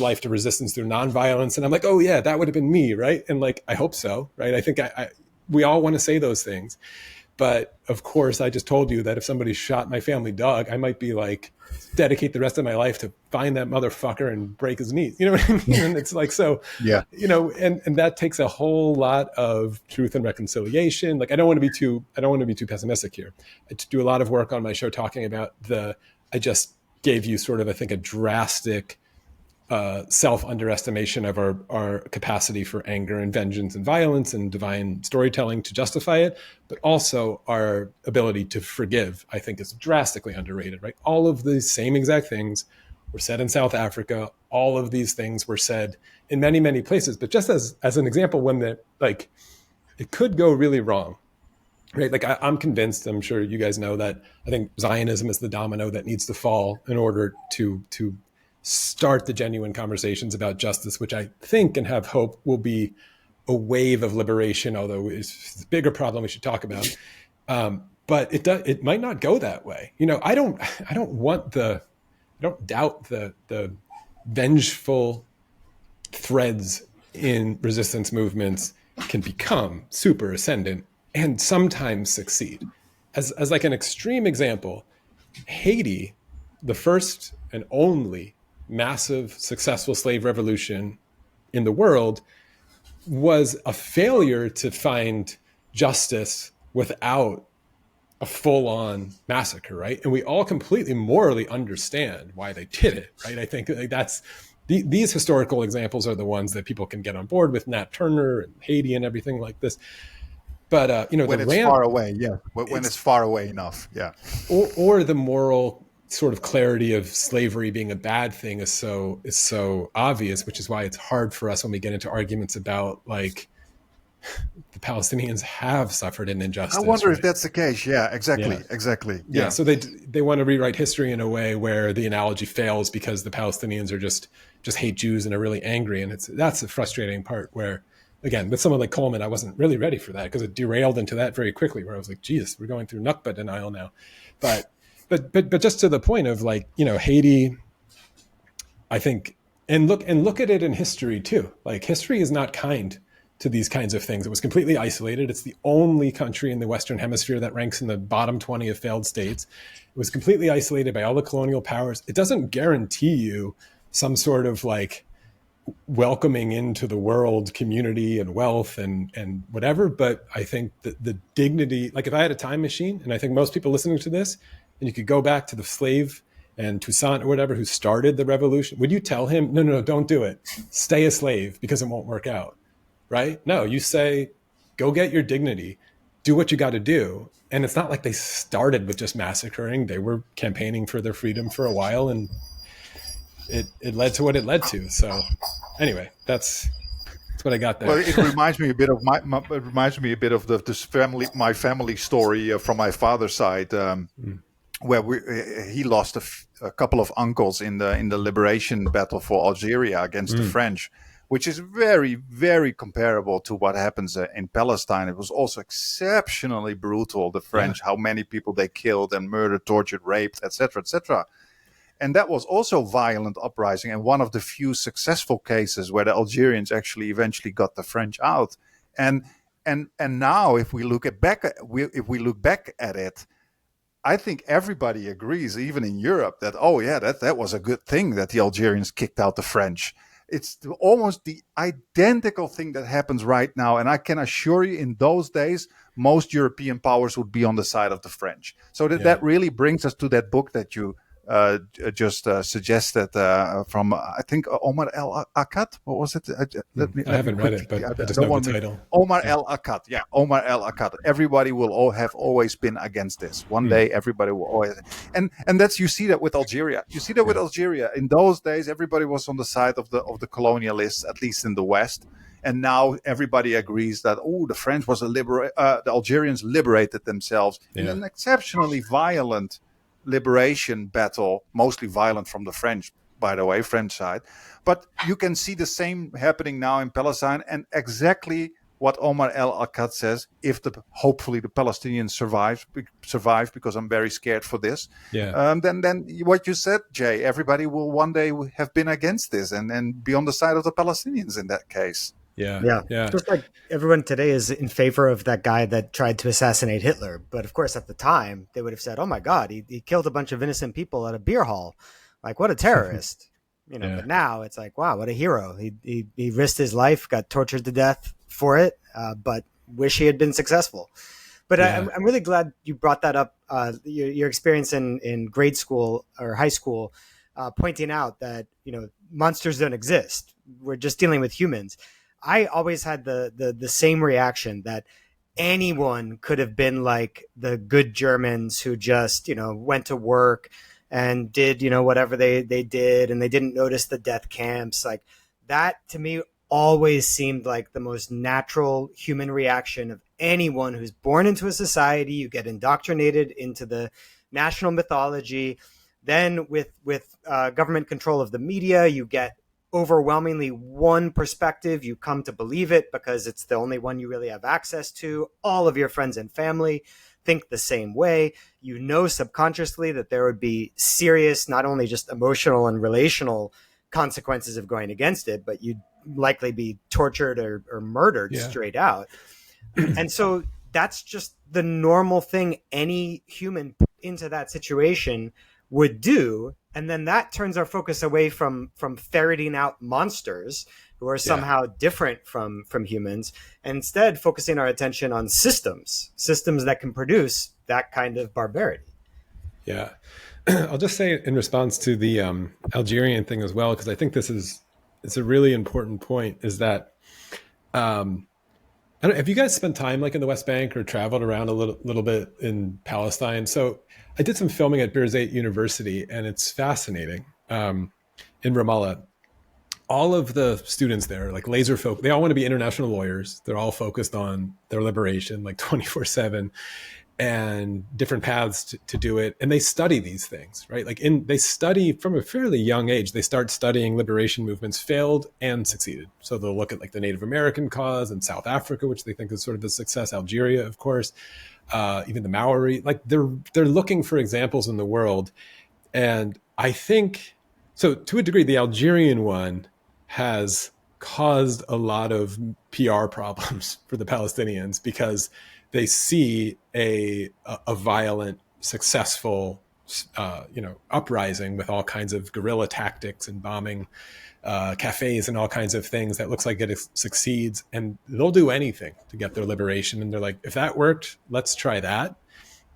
life to resistance through nonviolence. And I'm like, oh yeah, that would have been me, right? And like, I hope so, right? I think we all want to say those things. But of course, I just told you that if somebody shot my family dog, I might be like, dedicate the rest of my life to find that motherfucker and break his knees. You know what I mean? And it's like, so, yeah, and that takes a whole lot of truth and reconciliation. Like, I don't want to be too pessimistic here. I do a lot of work on my show talking about I just gave you sort of, I think, a drastic self-underestimation of our capacity for anger and vengeance and violence and divine storytelling to justify it, but also our ability to forgive, I think, is drastically underrated, right? All of the same exact things were said in South Africa. All of these things were said in many, many places. But just as an example, when it could go really wrong, right? Like I'm convinced, I'm sure you guys know, that I think Zionism is the domino that needs to fall in order to start the genuine conversations about justice, which I think and have hope will be a wave of liberation, although it's a bigger problem we should talk about. But it might not go that way. I don't doubt the vengeful threads in resistance movements can become super ascendant and sometimes succeed. As like an extreme example, Haiti, the first and only massive successful slave revolution in the world, was a failure to find justice without a full-on massacre, right? And we all completely morally understand why they did it, right? I think like these historical examples are the ones that people can get on board with, Nat Turner and Haiti and everything like this. But when it's far away, yeah. When it's far away enough, yeah. Or the moral sort of clarity of slavery being a bad thing is so obvious, which is why it's hard for us when we get into arguments about like the Palestinians have suffered an injustice. I wonder if that's the case. Yeah, exactly. Yeah. So they want to rewrite history in a way where the analogy fails because the Palestinians are just hate Jews and are really angry, and that's the frustrating part. Where again, with someone like Coleman, I wasn't really ready for that because it derailed into that very quickly. Where I was like, "Jesus, we're going through Nakba denial now," but just to the point of like, Haiti, I think, and look at it in history too. Like history is not kind to these kinds of things. It was completely isolated. It's the only country in the Western Hemisphere that ranks in the bottom 20 of failed states. It was completely isolated by all the colonial powers. It doesn't guarantee you some sort of like welcoming into the world community and wealth and whatever. But I think that the dignity, like if I had a time machine, and I think most people listening to this, and you could go back to the slave and Toussaint or whatever who started the revolution, would you tell him, no, don't do it. Stay a slave because it won't work out. Right? No, you say, go get your dignity, do what you got to do. And it's not like they started with just massacring. They were campaigning for their freedom for a while, and it led to what it led to. So anyway, that's what I got there. Well, it reminds me a bit of my family story from my father's side, where he lost a couple of uncles in the liberation battle for Algeria against the French, which is very, very comparable to what happens in Palestine. It was also exceptionally brutal, the French, how many people they killed and murdered, tortured, raped, etc., etc. And that was also violent uprising, and one of the few successful cases where the Algerians actually eventually got the French out. And now, if we look back at it, I think everybody agrees, even in Europe, that that was a good thing that the Algerians kicked out the French. It's almost the identical thing that happens right now. And I can assure you, in those days, most European powers would be on the side of the French. So that really brings us to that book that you just suggested from, I think, Omar El-Akkad. What was it? I haven't read it, but I just know the title. Omar El-Akkad. Yeah, Omar El-Akkad. Everybody will have always been against this. One day, everybody will always. And that's, you see that with Algeria. You see that with Algeria. In those days, everybody was on the side of the colonialists, at least in the West. And now everybody agrees that, the French was the Algerians liberated themselves in an exceptionally violent liberation battle, mostly violent from the French, by the way, French side. But you can see the same happening now in Palestine, and exactly what Omar El-Akkad says, hopefully the Palestinians survive, because I'm very scared for this. Then what you said, Jay, everybody will one day have been against this and be on the side of the Palestinians in that case. Yeah. Just like everyone today is in favor of that guy that tried to assassinate Hitler. But of course, at the time, they would have said, oh my God, he killed a bunch of innocent people at a beer hall. Like, what a terrorist. But now it's like, wow, what a hero. He risked his life, got tortured to death for it, but wish he had been successful. But I'm really glad you brought that up, your experience in grade school or high school, pointing out that, monsters don't exist. We're just dealing with humans. I always had the same reaction that anyone could have been like the good Germans who just, went to work and did, whatever they did, and they didn't notice the death camps. Like that to me always seemed like the most natural human reaction of anyone who's born into a society. You get indoctrinated into the national mythology. Then with government control of the media, you get overwhelmingly one perspective. You come to believe it because it's the only one you really have access to. All of your friends and family think the same way. Subconsciously that there would be serious, not only just emotional and relational consequences of going against it, but you'd likely be tortured or murdered straight out. And so that's just the normal thing any human put into that situation would do. And then that turns our focus away from ferreting out monsters who are somehow different from humans, and instead focusing our attention on systems that can produce that kind of barbarity. Yeah. I'll just say in response to the Algerian thing as well, because I think it's a really important point, is that I don't know, have you guys spent time like in the West Bank or traveled around a little bit in Palestine? So I did some filming at Birzeit University, and it's fascinating. In Ramallah, all of the students there, like laser focused, they all want to be international lawyers. They're all focused on their liberation, like 24/7, and different paths to do it. And they study these things, right? They study from a fairly young age. They start studying liberation movements, failed and succeeded. So they'll look at like the Native American cause in South Africa, which they think is sort of a success. Algeria, of course, even the Maori, like they're looking for examples in the world. And I think, so to a degree, the Algerian one has caused a lot of PR problems for the Palestinians, because they see a violent, successful, uprising with all kinds of guerrilla tactics and bombing cafes and all kinds of things that looks like it succeeds, and they'll do anything to get their liberation. And they're like, if that worked, let's try that.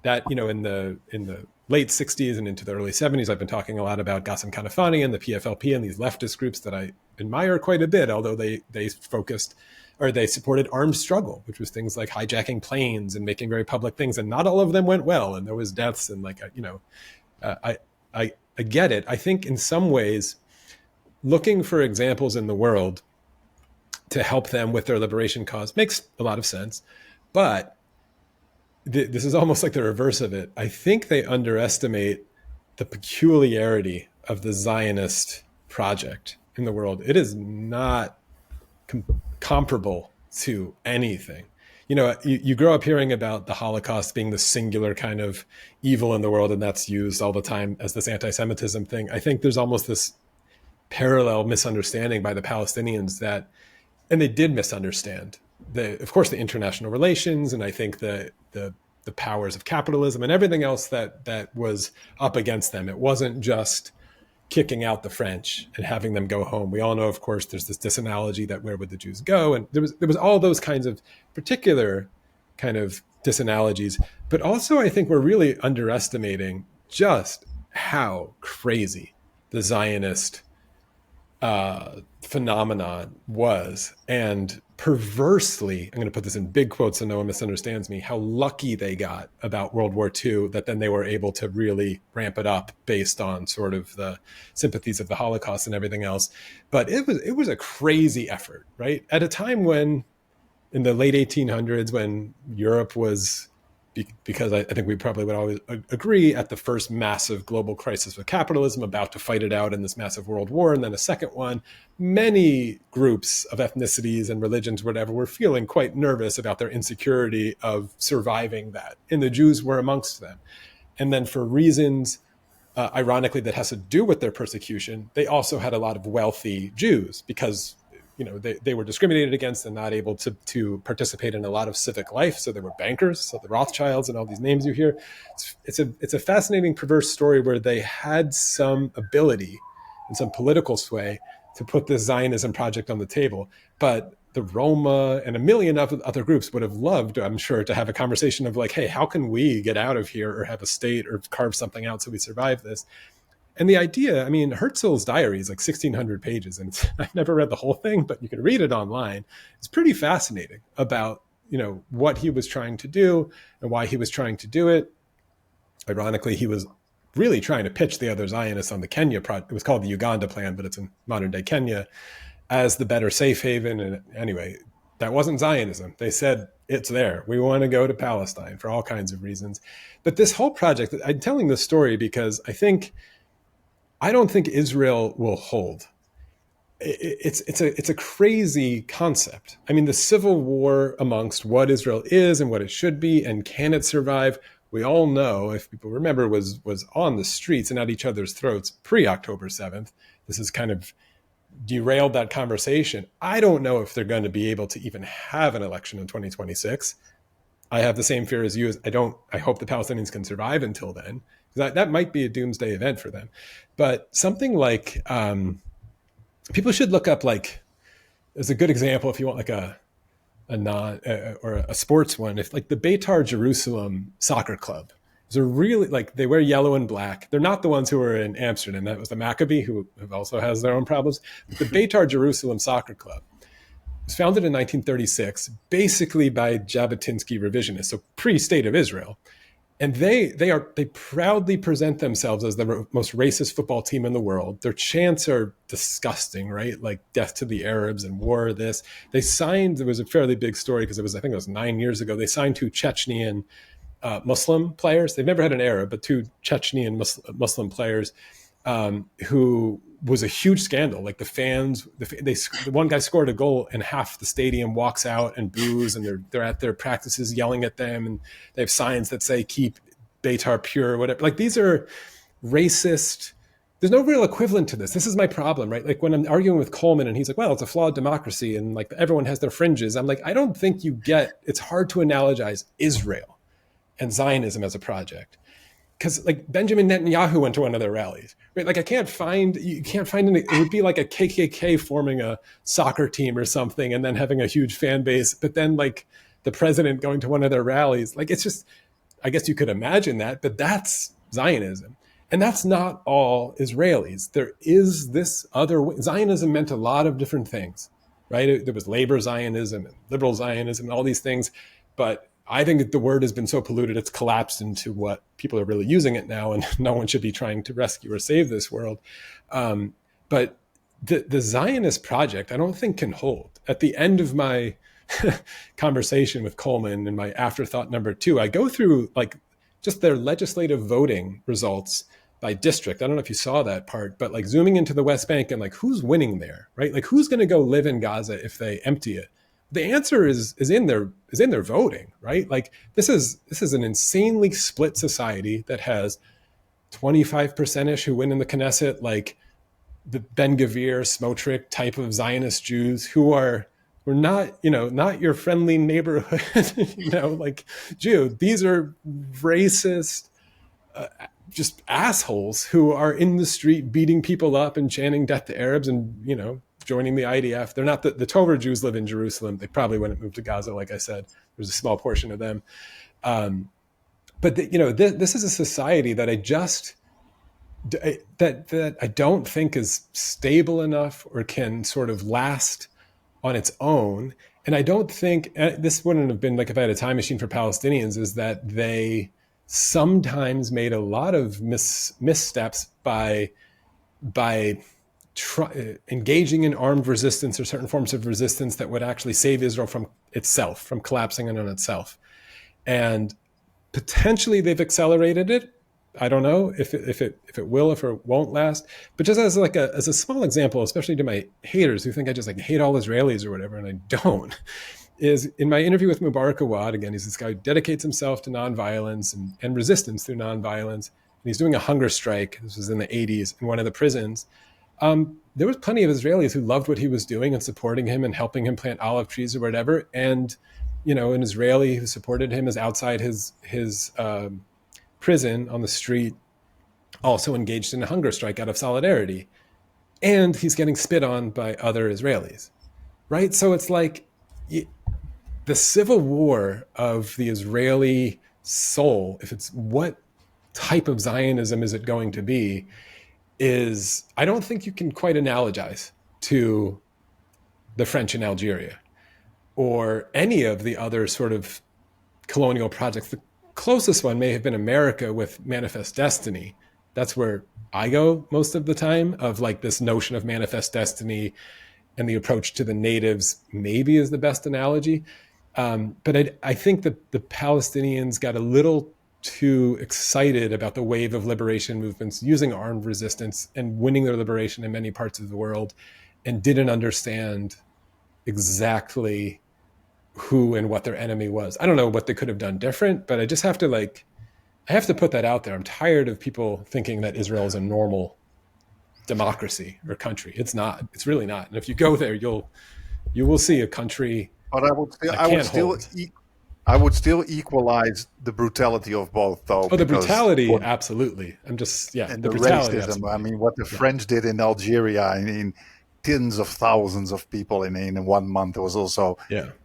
That, in the late 60s and into the early 70s, I've been talking a lot about Ghassan Kanafani and the PFLP and these leftist groups that I admire quite a bit, although they focused, or they supported armed struggle, which was things like hijacking planes and making very public things. And not all of them went well. And there was deaths and I get it. I think in some ways, looking for examples in the world to help them with their liberation cause makes a lot of sense. But this is almost like the reverse of it. I think they underestimate the peculiarity of the Zionist project in the world. It is not comparable to anything. You grow up hearing about the Holocaust being the singular kind of evil in the world, and that's used all the time as this anti-Semitism thing. I think there's almost this parallel misunderstanding by the Palestinians that, and they did misunderstand of course, the international relations, and I think the powers of capitalism and everything else that was up against them. It wasn't just kicking out the French and having them go home. We all know, of course, there's this disanalogy that where would the Jews go? And there was all those kinds of particular kind of disanalogies. But also, I think we're really underestimating just how crazy the Zionist phenomenon was, and perversely, I'm going to put this in big quotes so no one misunderstands me, how lucky they got about World War II, that then they were able to really ramp it up based on sort of the sympathies of the Holocaust and everything else. But it was a crazy effort, right? At a time when, in the late 1800s, when Europe was, because I think we probably would always agree, at the first massive global crisis with capitalism, about to fight it out in this massive world war, and then a second one, many groups of ethnicities and religions, whatever, were feeling quite nervous about their insecurity of surviving that. And the Jews were amongst them. And then for reasons, ironically, that has to do with their persecution, they also had a lot of wealthy Jews, because they were discriminated against and not able to participate in a lot of civic life. So they were bankers, so the Rothschilds and all these names you hear. It's a fascinating, perverse story where they had some ability and some political sway to put this Zionism project on the table. But the Roma and a million other groups would have loved, I'm sure, to have a conversation of like, hey, how can we get out of here or have a state or carve something out so we survive this? And the idea, I mean, Herzl's diary is like 1,600 pages, and I've never read the whole thing, but you can read it online. It's pretty fascinating about, what he was trying to do and why he was trying to do it. Ironically, he was really trying to pitch the other Zionists on the Kenya project. It was called the Uganda plan, but it's in modern day Kenya, as the better safe haven. And anyway, that wasn't Zionism. They said, it's there. We want to go to Palestine for all kinds of reasons. But this whole project, I'm telling this story because I don't think Israel will hold. It's a crazy concept. I mean, the civil war amongst what Israel is and what it should be, and can it survive? We all know, if people remember, was on the streets and at each other's throats pre-October 7th. This is kind of derailed that conversation. I don't know if they're going to be able to even have an election in 2026. I have the same fear as you. I hope the Palestinians can survive until then. That might be a doomsday event for them. But something like, people should look up, like, as a good example, if you want like a non or a sports one, if like the Beitar Jerusalem soccer club is a really, like, they wear yellow and black. They're not the ones who were in Amsterdam. That was the Maccabi, who also has their own problems. But the Beitar Jerusalem soccer club was founded in 1936, basically by Jabotinsky revisionists, so pre-State of Israel. And they proudly present themselves as the most racist football team in the world. Their chants are disgusting, right? Like death to the Arabs and war this. They signed, it was a fairly big story because I think it was 9 years ago, they signed 2 Chechnyan Muslim players. They've never had an Arab, but 2 Chechnyan Muslim players, who was a huge scandal. Like the fans, the one guy scored a goal and half the stadium walks out and boos, and they're at their practices yelling at them, and they have signs that say "Keep Beitar pure" or whatever. Like these are racist. There's no real equivalent to this. This is my problem, right? Like when I'm arguing with Coleman and he's like, well, it's a flawed democracy and like everyone has their fringes. I'm like, I don't think you get, it's hard to analogize Israel and Zionism as a project. Because like Benjamin Netanyahu went to one of their rallies, right? Like you can't find it would be like a KKK forming a soccer team or something and then having a huge fan base. But then like the president going to one of their rallies, like it's just, I guess you could imagine that, but that's Zionism. And that's not all Israelis. There is this other way. Zionism meant a lot of different things, right? There was labor Zionism and liberal Zionism and all these things, but I think that the word has been so polluted, it's collapsed into what people are really using it now, and no one should be trying to rescue or save this world. But the Zionist project, I don't think can hold. At the end of my conversation with Coleman and my afterthought number 2, I go through like just their legislative voting results by district. I don't know if you saw that part, but like zooming into the West Bank and like who's winning there, right? Like who's going to go live in Gaza if they empty it? The answer is in their voting, right? Like this is an insanely split society that has 25%ish who win in the Knesset, like the Ben Gvir, Smotrich type of Zionist Jews who are not your friendly neighborhood, like Jew. These are racist, just assholes who are in the street beating people up and chanting death to Arabs and, joining the IDF. They're not the Torah Jews live in Jerusalem. They probably wouldn't move to Gaza. Like I said, there's a small portion of them. But this is a society that that I don't think is stable enough or can sort of last on its own. And I don't think this wouldn't have been like if I had a time machine for Palestinians, is that they sometimes made a lot of missteps by engaging in armed resistance or certain forms of resistance that would actually save Israel from itself, from collapsing in on itself. And potentially they've accelerated it. I don't know if it will, if it won't last. But just as a small example, especially to my haters who think I just like hate all Israelis or whatever, and I don't, is in my interview with Mubarak Awad, again, he's this guy who dedicates himself to nonviolence and resistance through nonviolence. And he's doing a hunger strike. This was in the 80s in one of the prisons. There was plenty of Israelis who loved what he was doing and supporting him and helping him plant olive trees or whatever. And, an Israeli who supported him is outside his prison on the street, also engaged in a hunger strike out of solidarity. And he's getting spit on by other Israelis, right? So it's like the civil war of the Israeli soul, if it's what type of Zionism is it going to be, is I don't think you can quite analogize to the French in Algeria or any of the other sort of colonial projects. The closest one may have been America with Manifest Destiny. That's where I go most of the time, of like this notion of manifest destiny, and the approach to the natives maybe is the best analogy. But I think that the Palestinians got a little too excited about the wave of liberation movements using armed resistance and winning their liberation in many parts of the world, and didn't understand exactly who and what their enemy was. I don't know what they could have done different, but I just have to I have to put that out there. I'm tired of people thinking that Israel is a normal democracy or country. It's not. It's really not. And if you go there, you will see a country. But I would still equalize the brutality of both, though. Oh, the brutality, absolutely. I'm just and the brutality, racism. Absolutely. I mean, what the French did in Algeria, I mean, tens of thousands of people in 1 month. It was also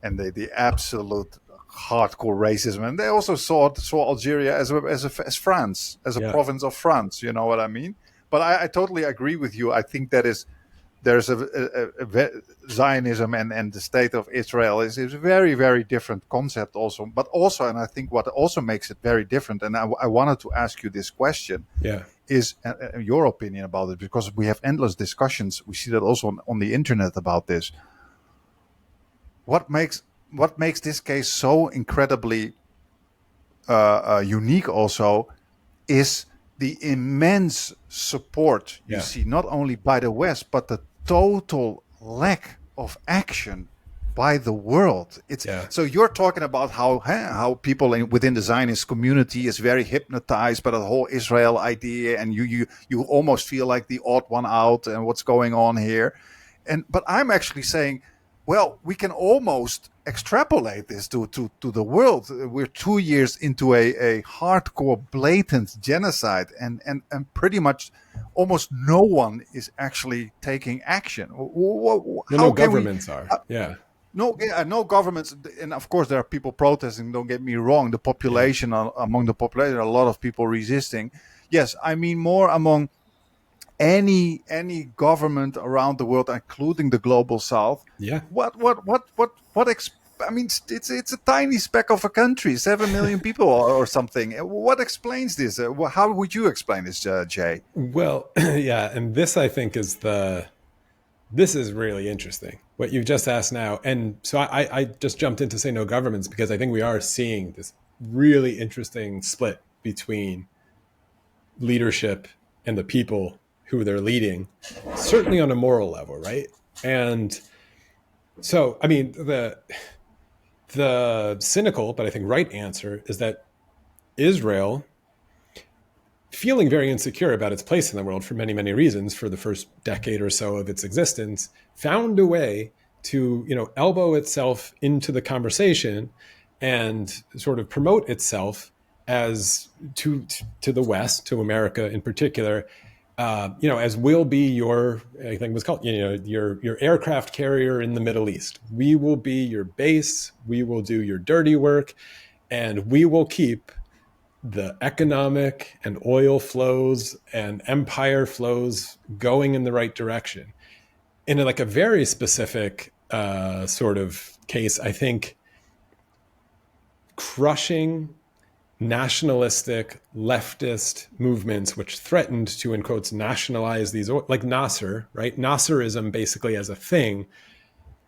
and the absolute hardcore racism, and they also saw Algeria as France, as a province of France. You know what I mean? But I totally agree with you. I think there's a Zionism and the state of Israel is a very, very different concept also. But also, and I think what also makes it very different, and I wanted to ask you this question, is your opinion about it, because we have endless discussions. We see that also on the internet about this. What makes this case so incredibly unique also is the immense support you see, not only by the West, but the total lack of action by the world. So you're talking about how people within the Zionist community is very hypnotized by the whole Israel idea, and you almost feel like the odd one out and what's going on here. But I'm actually saying, well, we can almost extrapolate this to the world. We're 2 years into a hardcore, blatant genocide, and pretty much almost no one is actually taking action. No governments are. No governments, and of course there are people protesting. Don't get me wrong. The population, among the population, there are a lot of people resisting. Yes, I mean more among any government around the world, including the global South. I mean, it's a tiny speck of a country, 7 million people or something. What explains this? How would you explain this, Jay? Well, and this I think is this is really interesting, what you've just asked now. And so I just jumped in to say no governments, because I think we are seeing this really interesting split between leadership and the people who they're leading, certainly on a moral level, right? And so, I mean, the cynical, but I think right answer is that Israel, feeling very insecure about its place in the world for many, many reasons, for the first decade or so of its existence, found a way to, elbow itself into the conversation and sort of promote itself as to the West, to America in particular, as will be your, I think it was called, your aircraft carrier in the Middle East. We will be your base. We will do your dirty work, and we will keep the economic and oil flows and empire flows going in the right direction. In a very specific sort of case, I think crushing nationalistic leftist movements which threatened to, in quotes, nationalize these, like Nasser, right? Nasserism basically as a thing,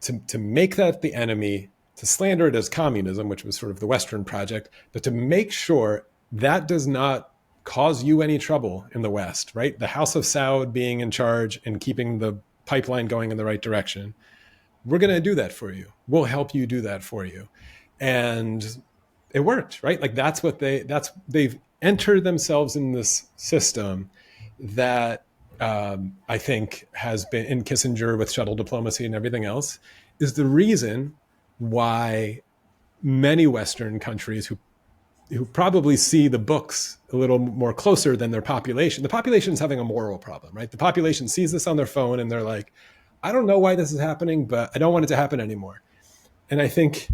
to make that the enemy, to slander it as communism, which was sort of the Western project, but to make sure that does not cause you any trouble in the West, right? The House of Saud being in charge and keeping the pipeline going in the right direction. We're going to do that for you. We'll help you do that for you. And it worked, right? They've entered themselves in this system that I think has been, in Kissinger with shuttle diplomacy and everything else, is the reason why many Western countries who probably see the books a little more closer than their population. The population is having a moral problem, right? The population sees this on their phone and they're like, I don't know why this is happening, but I don't want it to happen anymore. And I think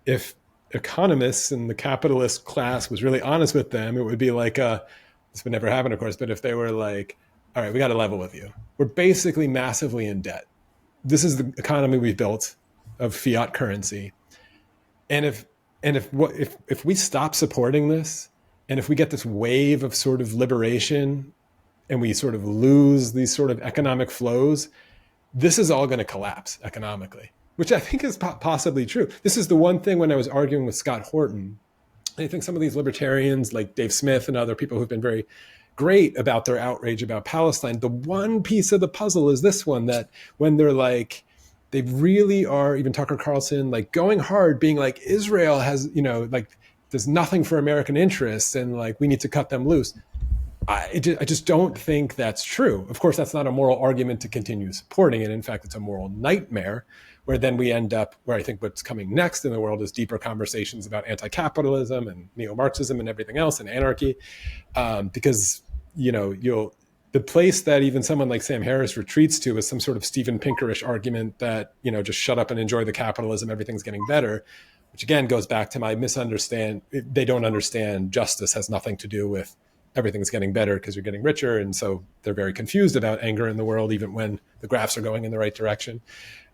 if economists and the capitalist class was really honest with them, it would be like, this would never happen, of course, but if they were like, all right, we got to level with you. We're basically massively in debt. This is the economy we've built of fiat currency. And if we stop supporting this, and if we get this wave of sort of liberation and we sort of lose these sort of economic flows, this is all going to collapse economically, which I think is possibly true. This is the one thing when I was arguing with Scott Horton, I think some of these libertarians like Dave Smith and other people who've been very great about their outrage about Palestine, the one piece of the puzzle is this one, that when they're like, they really are, even Tucker Carlson, like going hard, being like, Israel has, like, there's nothing for American interests and like, we need to cut them loose. I just don't think that's true. Of course, that's not a moral argument to continue supporting it. In fact, it's a moral nightmare where then we end up where I think what's coming next in the world is deeper conversations about anti-capitalism and neo-Marxism and everything else and anarchy. Because, the place that even someone like Sam Harris retreats to is some sort of Steven Pinkerish argument that, just shut up and enjoy the capitalism, everything's getting better, which again goes back to my they don't understand justice has nothing to do with everything's getting better because you're getting richer. And so they're very confused about anger in the world, even when the graphs are going in the right direction.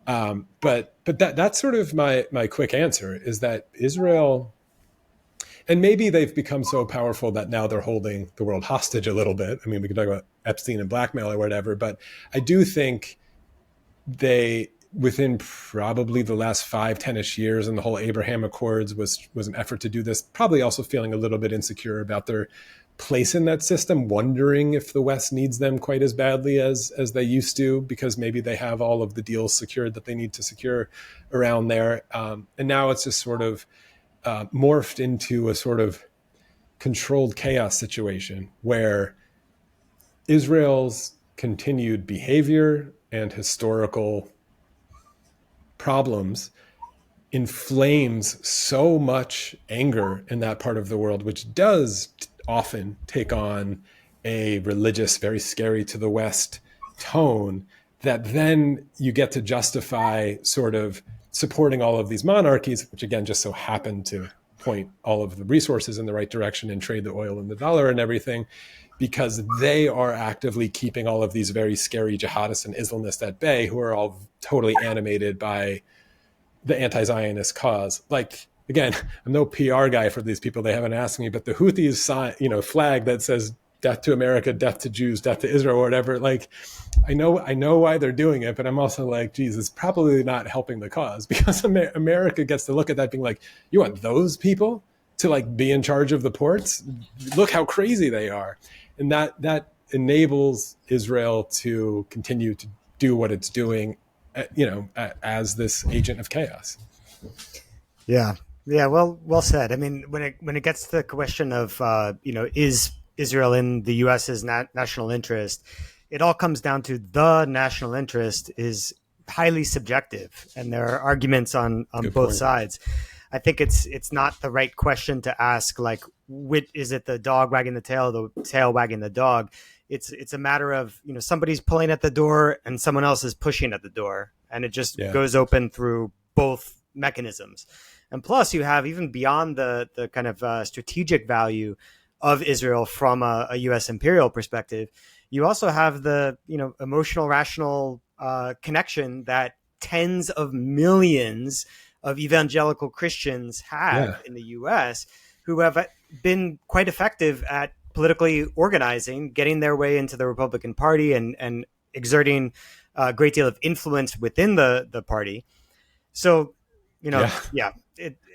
But that's sort of my quick answer is that Israel, and maybe they've become so powerful that now they're holding the world hostage a little bit. I mean, we can talk about Epstein and blackmail or whatever, but I do think they, within probably the last 5-10ish years and the whole Abraham Accords was an effort to do this, probably also feeling a little bit insecure about their place in that system, wondering if the West needs them quite as badly as they used to, because maybe they have all of the deals secured that they need to secure around there. And now it's just sort of morphed into a sort of controlled chaos situation where Israel's continued behavior and historical problems inflames so much anger in that part of the world, which does often take on a religious, very scary to the West tone, that then you get to justify sort of supporting all of these monarchies, which again just so happen to point all of the resources in the right direction and trade the oil and the dollar and everything, because they are actively keeping all of these very scary jihadists and Islamists at bay, who are all totally animated by the anti-Zionist cause. Like, again, I'm no PR guy for these people. They haven't asked me, but the Houthis flag that says death to America, death to Jews, death to Israel, or whatever. Like, I know why they're doing it, but I'm also like, geez, it's probably not helping the cause, because America gets to look at that being like, you want those people to like be in charge of the ports? Look how crazy they are. And that enables Israel to continue to do what it's doing, as this agent of chaos. Yeah. Well said. I mean, when it gets to the question of, is Israel in the U.S.'s national interest, it all comes down to the national interest is highly subjective, and there are arguments on both sides. I think it's not the right question to ask, like, is it the dog wagging the tail, or the tail wagging the dog? It's a matter of, somebody's pulling at the door and someone else is pushing at the door, and it just goes open through both mechanisms. And plus, you have, even beyond the kind of strategic value of Israel from a U.S. imperial perspective, you also have the emotional, rational connection that tens of millions of evangelical Christians have in the U.S., who have been quite effective at politically organizing, getting their way into the Republican Party, and exerting a great deal of influence within the party. So,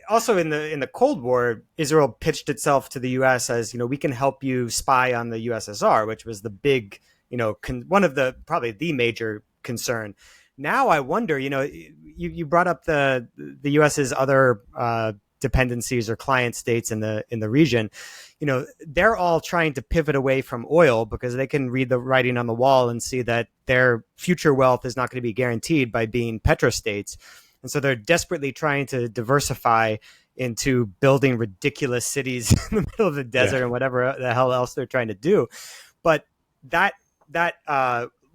also in the Cold War, Israel pitched itself to the U.S. as, we can help you spy on the USSR, which was the big, one of the probably the major concern. Now I wonder, you brought up the U.S.'s other dependencies or client states in the region. They're all trying to pivot away from oil because they can read the writing on the wall and see that their future wealth is not going to be guaranteed by being petrostates. And so they're desperately trying to diversify into building ridiculous cities in the middle of the desert and whatever the hell else they're trying to do. But that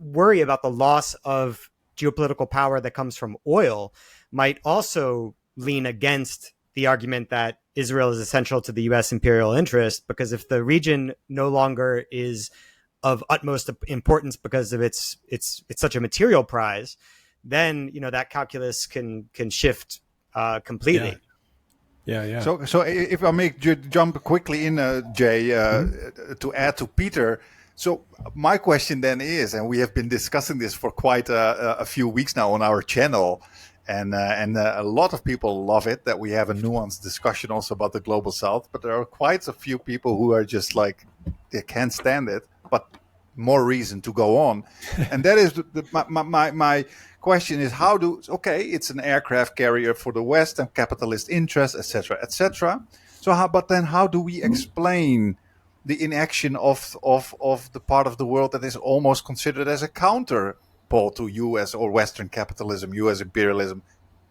worry about the loss of geopolitical power that comes from oil might also lean against the argument that Israel is essential to the U.S. imperial interest, because if the region no longer is of utmost importance because of it's such a material prize, then that calculus can shift completely. Yeah. So if I may jump quickly in, Jay, to add to Peter. So my question then is, and we have been discussing this for quite a few weeks now on our channel, and a lot of people love it, that we have a nuanced discussion also about the global south, but there are quite a few people who are just like, they can't stand it, but more reason to go on. And that is my question is, it's an aircraft carrier for the West and capitalist interests, etc., etc. So how do we explain the inaction of the part of the world that is almost considered as a counterpole to U.S. or Western capitalism, U.S. imperialism.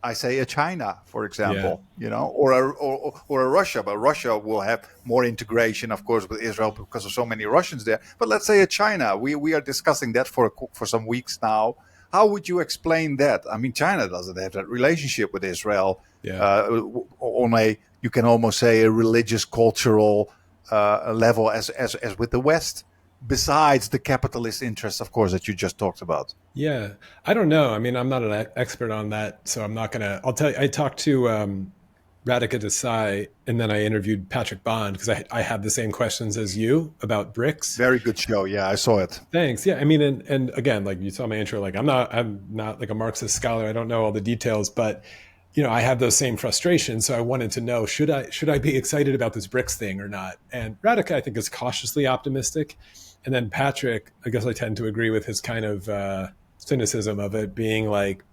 I say a China, for example, or a Russia, but Russia will have more integration, of course, with Israel because of so many Russians there. But let's say a China. We are discussing that for some weeks now. How would you explain that? I mean, China doesn't have that relationship with Israel on a, you can almost say, a religious, cultural level as with the West, besides the capitalist interests, of course, that you just talked about. Yeah, I don't know. I mean, I'm not an expert on that, so I'm not going to, I'll tell you, I talked to Radhika Desai, and then I interviewed Patrick Bond because I had the same questions as you about BRICS. Very good show. Yeah, I saw it. Thanks. Yeah, I mean, and again, like you saw my intro, like I'm not like a Marxist scholar. I don't know all the details, but I have those same frustrations. So I wanted to know, should I be excited about this BRICS thing or not? And Radhika, I think, is cautiously optimistic. And then Patrick, I guess I tend to agree with his kind of cynicism of it being like,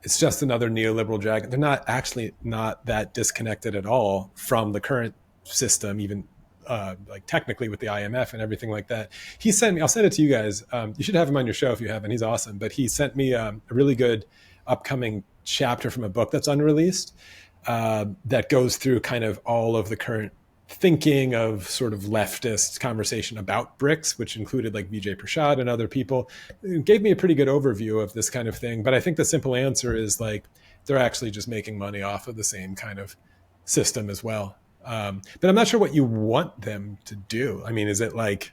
it's just another neoliberal dragon. They're not that disconnected at all from the current system, even like technically with the IMF and everything like that. He sent me, I'll send it to you guys. You should have him on your show if you haven't. He's awesome. But he sent me a really good upcoming chapter from a book that's unreleased that goes through kind of all of the current thinking of sort of leftist conversation about BRICS, which included like Vijay Prashad and other people. It gave me a pretty good overview of this kind of thing. But I think the simple answer is like, they're actually just making money off of the same kind of system as well. But I'm not sure what you want them to do. I mean, is it like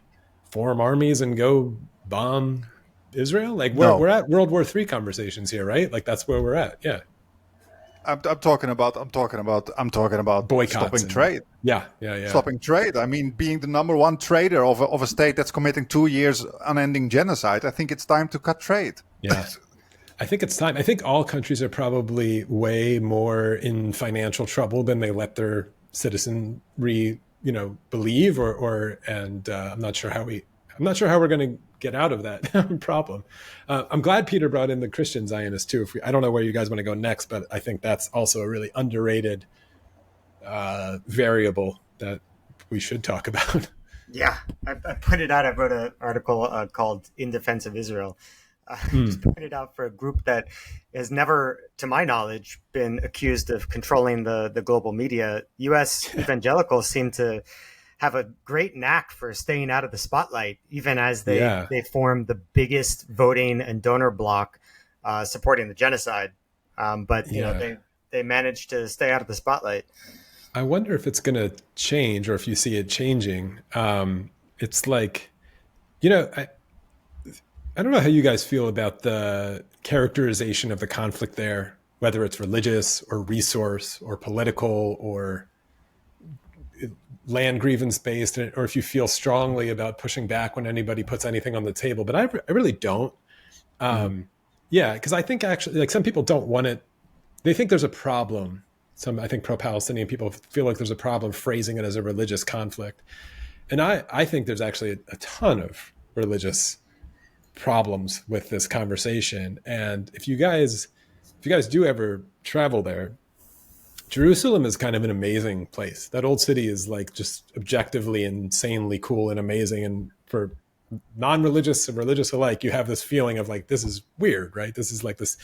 form armies and go bomb Israel? Like we're at World War III conversations here, right? Like that's where we're at. Yeah. I'm talking about boycotts, stopping trade. Yeah. Stopping trade. I mean, being the number one trader of a state that's committing 2 years unending genocide, I think it's time to cut trade. Yeah. I think it's time. I think all countries are probably way more in financial trouble than they let their citizenry, believe and I'm not sure how we're going to get out of that problem. I'm glad Peter brought in the Christian Zionists too. I don't know where you guys want to go next, but I think that's also a really underrated variable that we should talk about. Yeah, I put it out. I wrote an article called "In Defense of Israel." Just put it out for a group that has never, to my knowledge, been accused of controlling the global media. U.S. evangelicals seem to have a great knack for staying out of the spotlight, even as they form the biggest voting and donor bloc supporting the genocide. But they managed to stay out of the spotlight. I wonder if it's going to change, or if you see it changing. It's like, I don't know how you guys feel about the characterization of the conflict there, whether it's religious or resource or political or land grievance based, or if you feel strongly about pushing back when anybody puts anything on the table. But I really don't. Because I think actually, like, some people don't want it. They think there's a problem. I think pro-Palestinian people feel like there's a problem phrasing it as a religious conflict. And I think there's actually a ton of religious problems with this conversation. And if you guys do ever travel there, Jerusalem is kind of an amazing place. That old city is like just objectively insanely cool and amazing. And for non-religious and religious alike, you have this feeling of like, this is weird, right? This is like this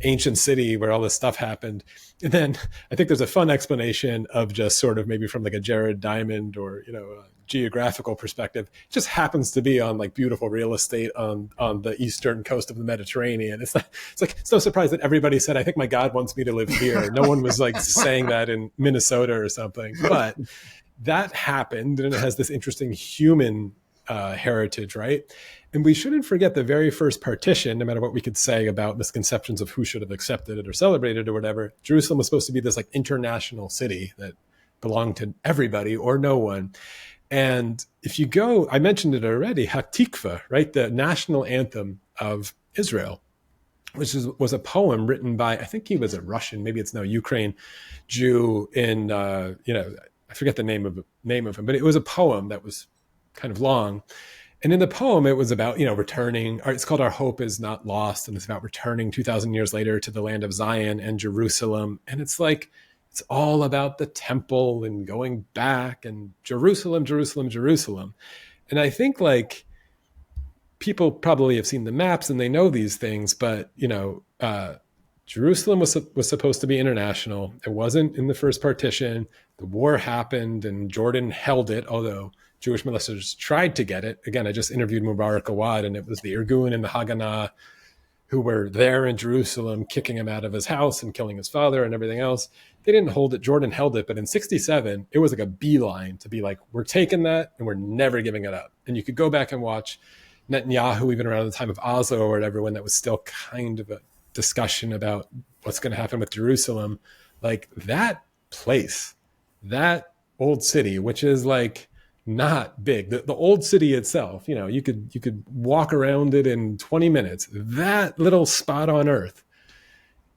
ancient city where all this stuff happened. And then I think there's a fun explanation of just sort of maybe from like a Jared Diamond or, a geographical perspective. It just happens to be on like beautiful real estate on the eastern coast of the Mediterranean. It's no surprise that everybody said, I think my God wants me to live here. No one was like saying that in Minnesota or something, but that happened, and it has this interesting human heritage, right? And we shouldn't forget the very first partition, no matter what we could say about misconceptions of who should have accepted it or celebrated it or whatever. Jerusalem was supposed to be this like international city that belonged to everybody or no one. And if you go, I mentioned it already, Hatikva, right? The national anthem of Israel, which was a poem written by, I think he was a Russian, maybe it's now Ukraine Jew in, I forget the name of him, but it was a poem that was kind of long. And in the poem, it was about, returning, it's called Our Hope Is Not Lost. And it's about returning 2,000 years later to the land of Zion and Jerusalem. And it's like, It's all about the temple and going back and Jerusalem, Jerusalem, Jerusalem. And I think like people probably have seen the maps and they know these things, but Jerusalem was supposed to be international. It wasn't in the first partition. The war happened and Jordan held it, although Jewish militias tried to get it. Again, I just interviewed Mubarak Awad, and it was the Irgun and the Haganah who were there in Jerusalem, kicking him out of his house and killing his father and everything else. They didn't hold it. Jordan held it. But in 67, it was like a beeline to be like, we're taking that and we're never giving it up. And you could go back and watch Netanyahu, even around the time of Oslo or whatever, when that was still kind of a discussion about what's going to happen with Jerusalem. Like that place, that old city, which is like not big. The old city itself, you could walk around it in 20 minutes. That little spot on earth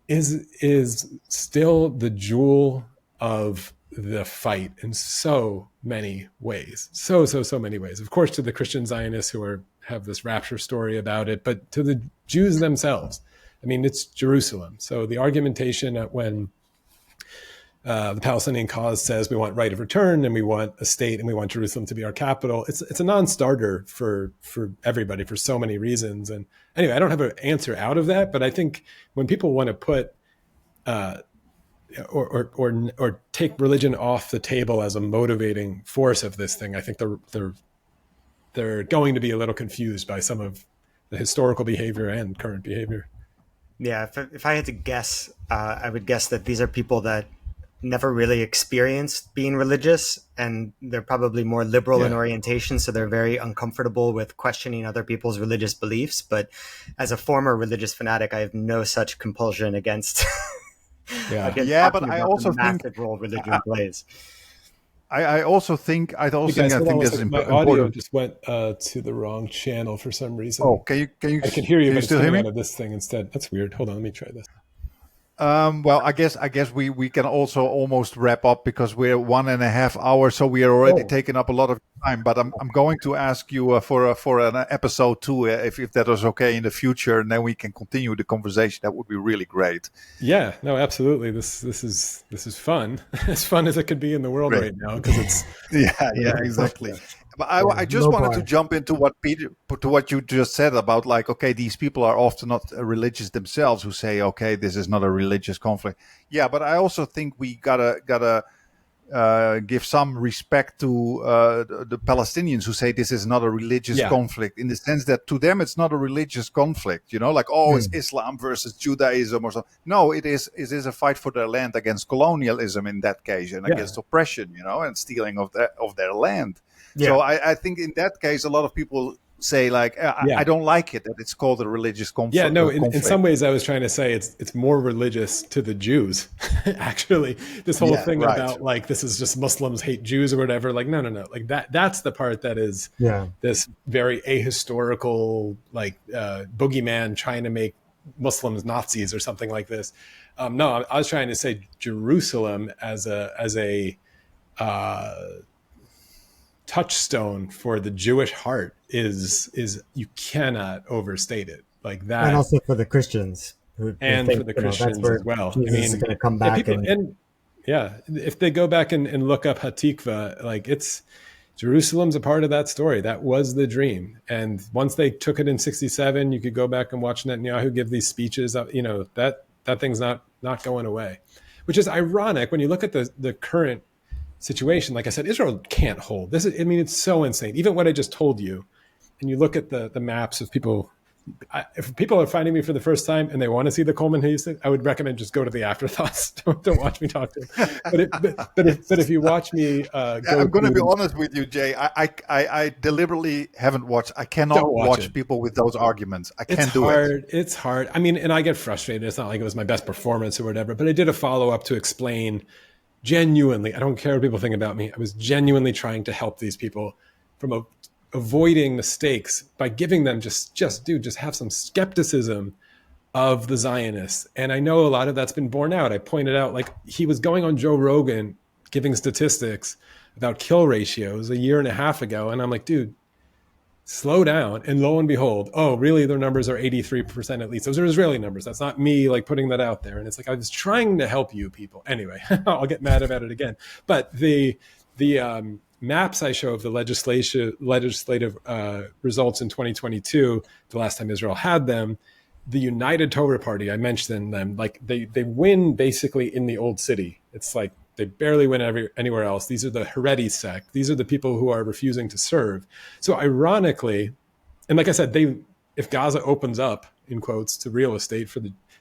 is still the jewel of the fight in so many ways. So many ways. Of course, to the Christian Zionists who have this rapture story about it, but to the Jews themselves, I mean, it's Jerusalem. So the argumentation that when the Palestinian cause says we want right of return and we want a state and we want Jerusalem to be our capital, it's a non-starter for everybody for so many reasons. And anyway, I don't have an answer out of that, but I think when people want to put or take religion off the table as a motivating force of this thing, I think they're going to be a little confused by some of the historical behavior and current behavior. Yeah, if I had to guess, I would guess that these are people that never really experienced being religious, and they're probably more liberal in orientation, so they're very uncomfortable with questioning other people's religious beliefs. But as a former religious fanatic, I have no such compulsion against but I also think massive role religion plays. I also think I think this is my important. audio just went to the wrong channel for some reason. Oh, can you? I can hear you, but still it's hear coming me? out of this thing instead. That's weird. Hold on, let me try this. Well, I guess we can also almost wrap up because we're 1.5 hours, so we are already taking up a lot of time. But I'm going to ask you for an episode 2, if that is okay in the future, and then we can continue the conversation. That would be really great. Yeah, no, absolutely. This is fun, as fun as it could be in the world right now, because it's exactly. But I just wanted to jump into what you just said about like, okay, these people are often not religious themselves who say, okay, this is not a religious conflict. Yeah, but I also think we gotta give some respect to the Palestinians who say this is not a religious conflict, in the sense that to them it's not a religious conflict. Like, it's Islam versus Judaism or something. No, it is a fight for their land against colonialism in that case, and against oppression, and stealing of their land. Yeah. So I think in that case, a lot of people say like, I don't like it that it's called a religious conflict. Yeah, no, in some ways I was trying to say it's more religious to the Jews, actually. This whole thing about like, this is just Muslims hate Jews or whatever. Like, no. Like that's the part that is this very ahistorical, like boogeyman trying to make Muslims Nazis or something like this. No, I was trying to say Jerusalem as a touchstone for the Jewish heart is you cannot overstate it like that, and also for the Christians for the Christians as well. Jesus is going to come back if they go back and look up Hatikva, like it's Jerusalem's a part of that story. That was the dream, and once they took it in 67, you could go back and watch Netanyahu give these speeches. That thing's not going away, which is ironic when you look at the current situation. Like I said, Israel can't hold this. It's so insane. Even what I just told you, and you look at the maps of people. If people are finding me for the first time and they want to see the Coleman Hayes thing, I would recommend just go to the afterthoughts. Don't watch me talk to him. But if you watch me, I'm going to be honest with you, Jay. I deliberately haven't watched. I cannot watch people with those arguments. I can't do it. It's hard. And I get frustrated. It's not like it was my best performance or whatever. But I did a follow up to explain. Genuinely, I don't care what people think about me. I was genuinely trying to help these people from avoiding mistakes by giving them just have some skepticism of the Zionists. And I know a lot of that's been borne out. I pointed out, like, he was going on Joe Rogan giving statistics about kill ratios 1.5 years ago. And I'm like, dude, slow down. And lo and behold, oh, really? Their numbers are 83% at least. Those are Israeli numbers. That's not me like putting that out there. And it's like, I was trying to help you people. Anyway, I'll get mad about it again. But the maps I show of the legislative results in 2022, the last time Israel had them, the United Torah Party, I mentioned them, like they win basically in the old city. It's like they barely win anywhere else. These are the Haredi sect. These are the people who are refusing to serve. So ironically, and like I said, if Gaza opens up, in quotes, to real estate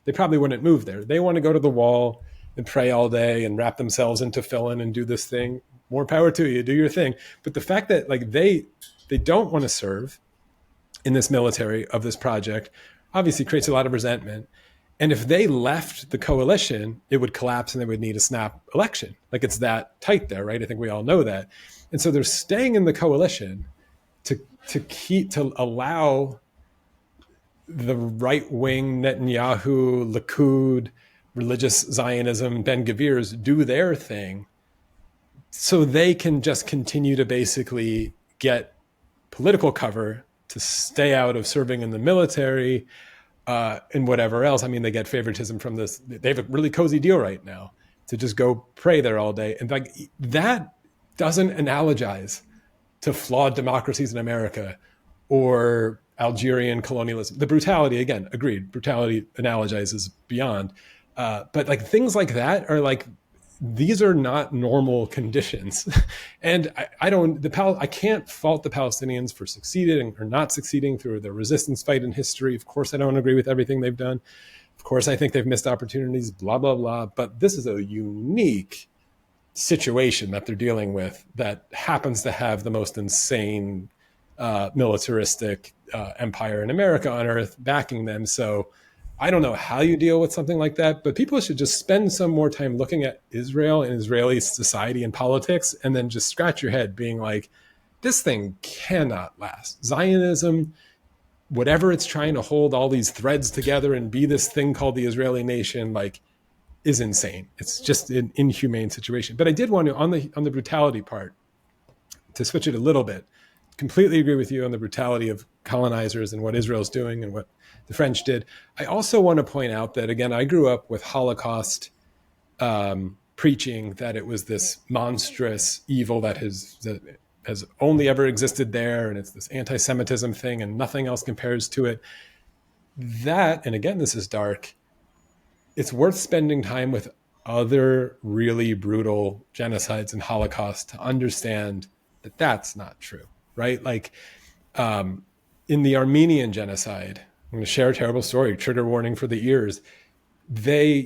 they probably wouldn't move there. They want to go to the wall and pray all day and wrap themselves into tefillin and do this thing. More power to you, do your thing. But the fact that like they don't want to serve in this military of this project obviously creates a lot of resentment. And if they left the coalition, it would collapse and they would need a snap election. Like it's that tight there, right? I think we all know that. And so they're staying in the coalition to allow the right-wing Netanyahu, Likud, religious Zionism, Ben Gvir's do their thing, so they can just continue to basically get political cover to stay out of serving in the military and whatever else. I mean, they get favoritism from this. They have a really cozy deal right now to just go pray there all day. And like that doesn't analogize to flawed democracies in America or Algerian colonialism. The brutality, again, agreed. Brutality analogizes beyond. But like things like that are like, these are not normal conditions. And I can't fault the Palestinians for succeeding or not succeeding through the resistance fight in history. Of course, I don't agree with everything they've done. Of course, I think they've missed opportunities, blah, blah, blah. But this is a unique situation that they're dealing with that happens to have the most insane militaristic empire in America on earth backing them. So I don't know how you deal with something like that, but people should just spend some more time looking at Israel and Israeli society and politics, and then just scratch your head being like, this thing cannot last. Zionism, whatever it's trying to hold all these threads together and be this thing called the Israeli nation, like, is insane. It's just an inhumane situation. But I did want to, on the brutality part, to switch it a little bit, completely agree with you on the brutality of colonizers and what Israel's doing and what the French did. I also want to point out that, again, I grew up with Holocaust preaching that it was this monstrous evil that has only ever existed there, and it's this anti-Semitism thing and nothing else compares to it. That, and again, this is dark, it's worth spending time with other really brutal genocides and Holocausts to understand that that's not true, right? Like in the Armenian genocide, I'm going to share a terrible story, trigger warning for the ears. They're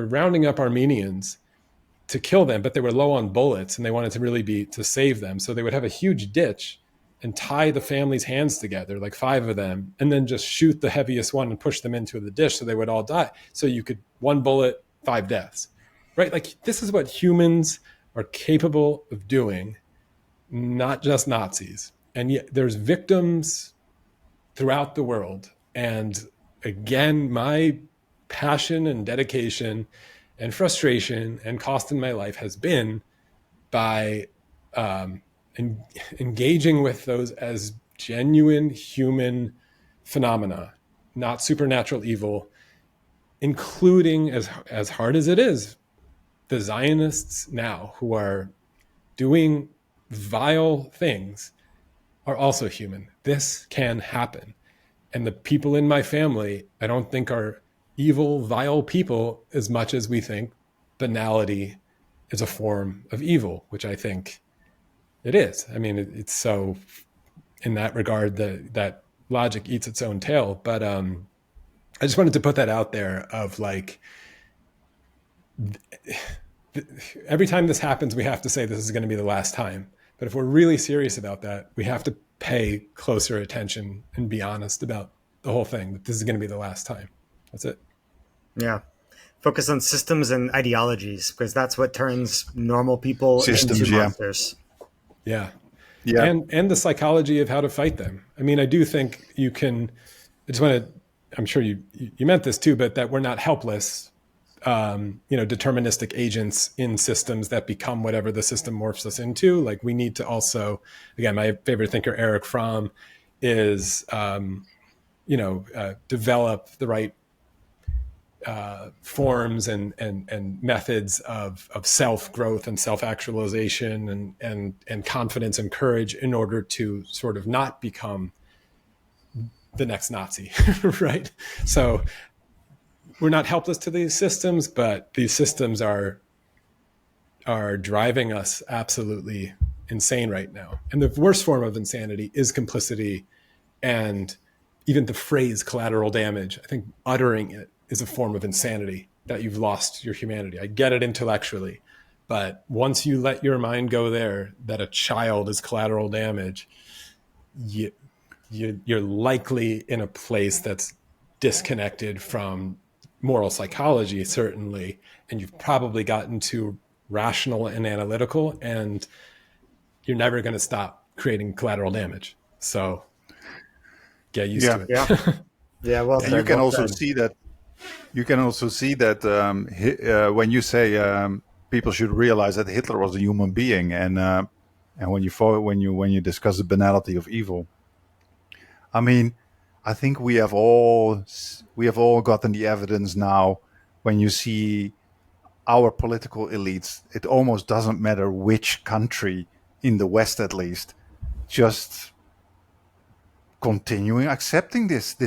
rounding up Armenians to kill them, but they were low on bullets and they wanted to really to save them. So they would have a huge ditch and tie the family's hands together, like 5 of them, and then just shoot the heaviest one and push them into the dish so they would all die. So you could, 1 bullet, 5 deaths, right? Like this is what humans are capable of doing, not just Nazis. And yet there's victims throughout the world. And again, my passion and dedication and frustration and cost in my life has been by engaging with those as genuine human phenomena, not supernatural evil, including, as hard as it is, the Zionists now who are doing vile things are also human. This can happen. And the people in my family, I don't think are evil, vile people as much as we think banality is a form of evil, which I think it is. I mean, it's so, in that regard, that logic eats its own tail. But I just wanted to put that out there of like, every time this happens, we have to say this is going to be the last time. But if we're really serious about that, we have to pay closer attention and be honest about the whole thing, that this is going to be the last time. That's it. Yeah. Focus on systems and ideologies, because that's what turns normal people into monsters. Yeah. Yeah. And the psychology of how to fight them. I mean, I do think you can, I just want to, I'm sure you meant this too, but that we're not helpless deterministic agents in systems that become whatever the system morphs us into. Like we need to also, again, my favorite thinker, Erich Fromm, is, develop the right forms and methods of self-growth and self-actualization and confidence and courage in order to sort of not become the next Nazi, right? So we're not helpless to these systems, but these systems are driving us absolutely insane right now. And the worst form of insanity is complicity, and even the phrase collateral damage. I think uttering it is a form of insanity, that you've lost your humanity. I get it intellectually, but once you let your mind go there, that a child is collateral damage, you're likely in a place that's disconnected from moral psychology, certainly, and you've probably gotten too rational and analytical, and you're never going to stop creating collateral damage. So get used to it. Yeah. Well, and you can also see that. You can also see that when you say people should realize that Hitler was a human being, and when you discuss the banality of evil, I mean, I think we have all gotten the evidence now. When you see our political elites, it almost doesn't matter which country in the West, at least, just continuing accepting this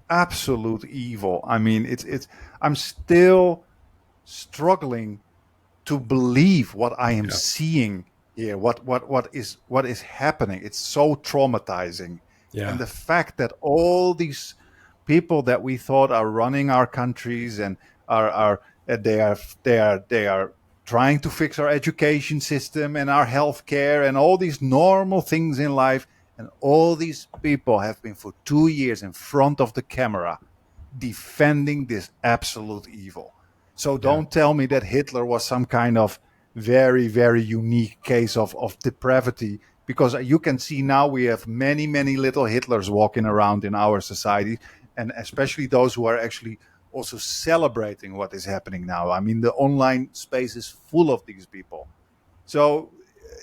absolute evil. I mean, it's I'm still struggling to believe what I am seeing here. What is happening? It's so traumatizing. Yeah. And the fact that all these people that we thought are running our countries and they are trying to fix our education system and our healthcare and all these normal things in life, and all these people have been for 2 years in front of the camera defending this absolute evil. So don't tell me that Hitler was some kind of very, very unique case of depravity, because you can see now we have many, many little Hitlers walking around in our society, and especially those who are actually also celebrating what is happening now. I mean, the online space is full of these people. So